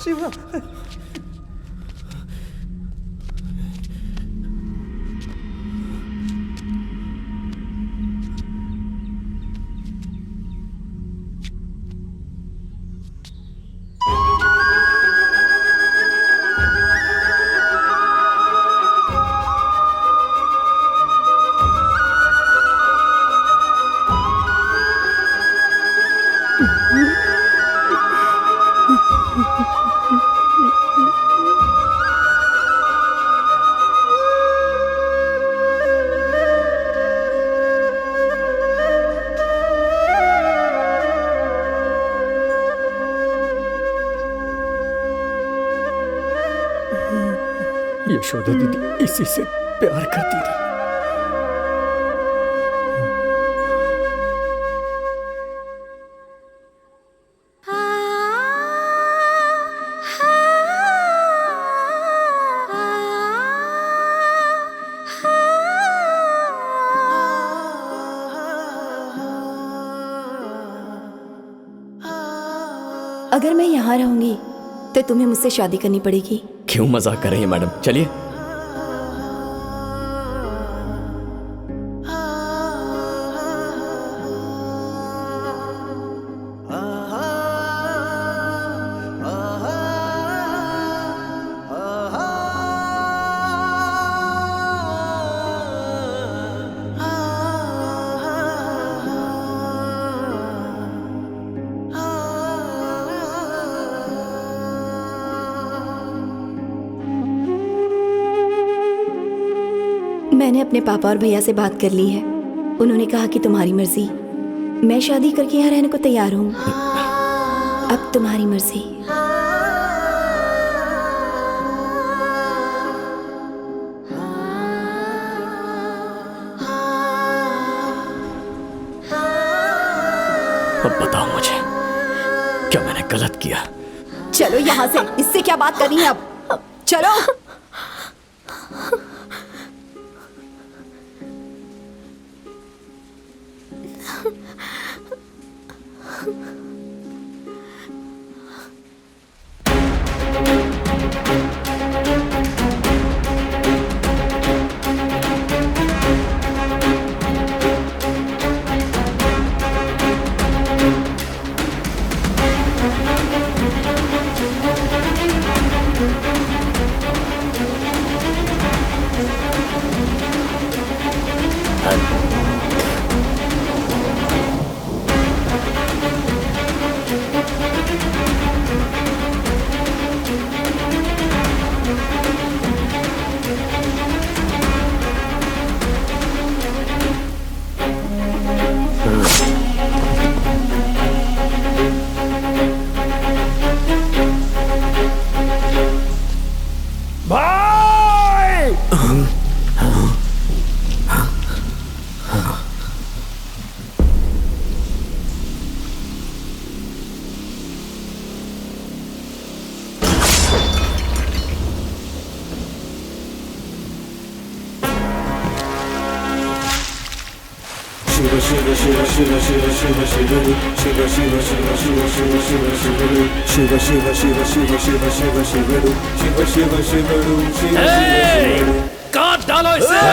S3: शिवा।
S1: यशोदा दीदी इसी से प्यार करती थी।
S10: अगर मैं यहाँ रहूंगी तो तुम्हें मुझसे शादी करनी पड़ेगी।
S13: क्यों मजाक कर रही है मैडम, चलिए।
S10: मैंने अपने पापा और भैया से बात कर ली है। उन्होंने कहा कि तुम्हारी मर्जी। मैं शादी करके यहाँ रहने को तैयार हूँ। अब तुम्हारी मर्जी।
S13: अब बताओ मुझे, क्या मैंने गलत किया?
S10: चलो यहाँ से, इससे क्या बात करनी है अब? चलो।
S7: काट डालो इसे।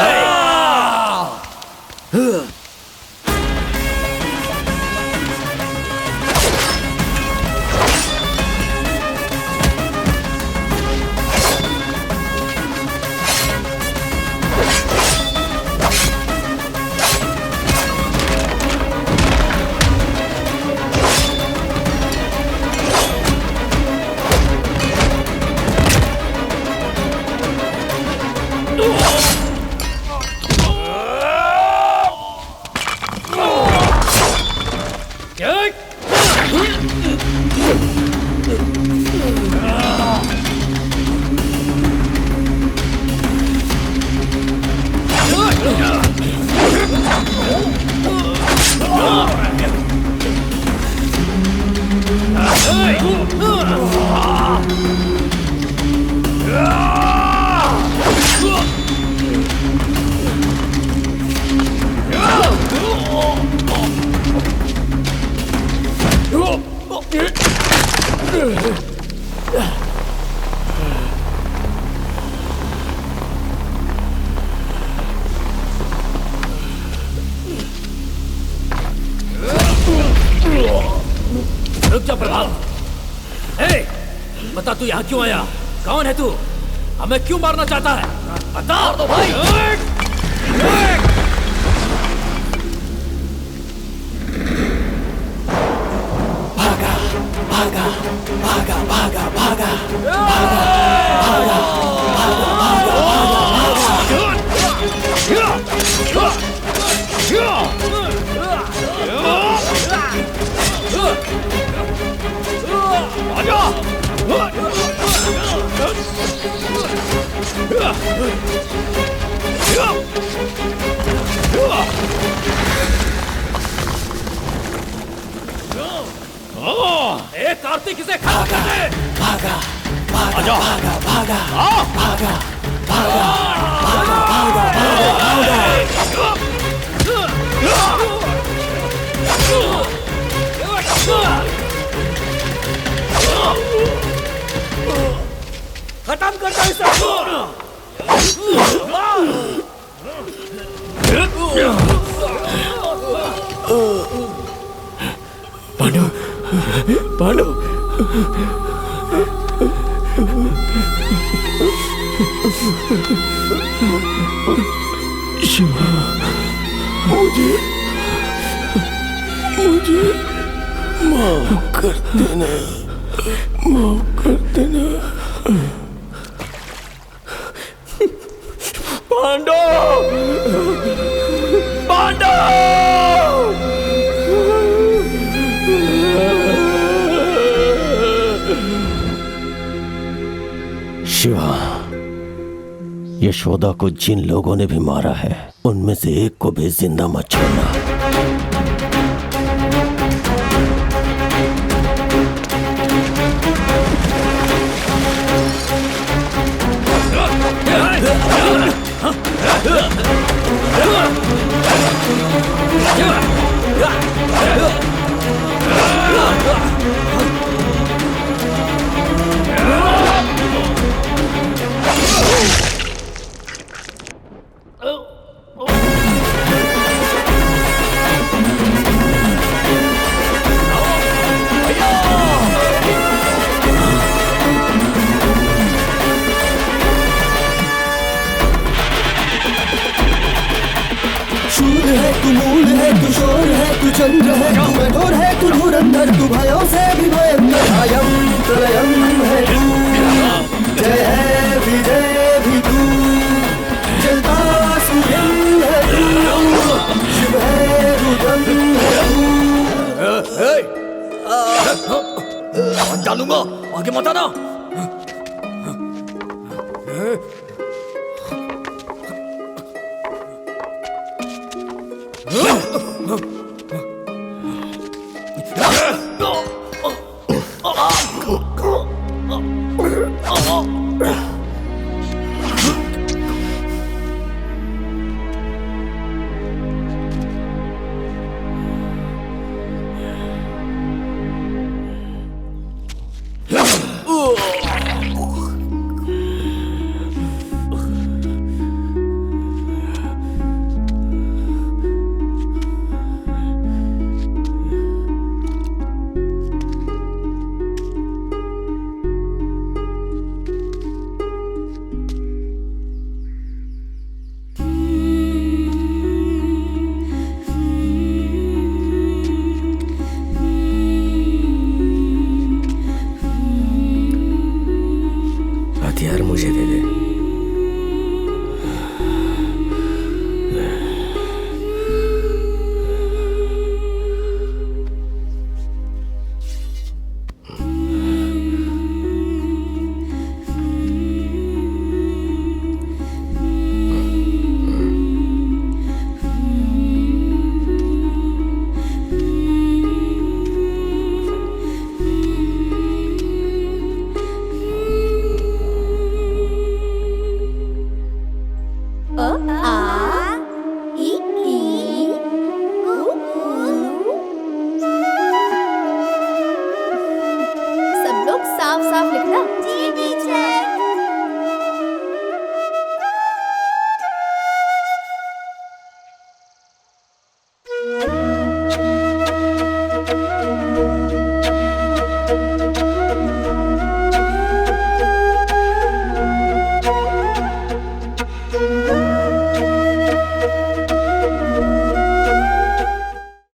S5: रुक जा प्रभात। बता तू यहाँ क्यों आया? कौन है तू? हमें क्यों मारना चाहता है? बता दो भाई।
S18: भागा भागा भागा भागा भागा भागा भागा
S7: ए कार्तिक इसे खत्म कर दे। भागा भागा भागा भागा भागा भागा भागा भागा खत्म कर दो इसे।
S13: पांडु पांडु शिवा मुझे माफ कर देना, माफ कर देना। पांडु पांडु
S8: शिवा, यशोदा को जिन लोगों ने भी मारा है उनमें से एक को भी जिंदा मत छोड़ना।
S18: शूर है तू, मूल है तू, शोर है तू, चंद्र है तू, कठोर है तू, धुरंधर तू, भयों से भी भयंकर, अयं प्रलयं है तू, जय है विजय भी तू, जलता सूर्यं है तू, शिव है रुद्रं है तू।
S15: डालूंगा, आगे मत आना।
S13: हथियार मुझे दे दे।
S14: सब लोग साफ साफ लिखना। जी टीचर।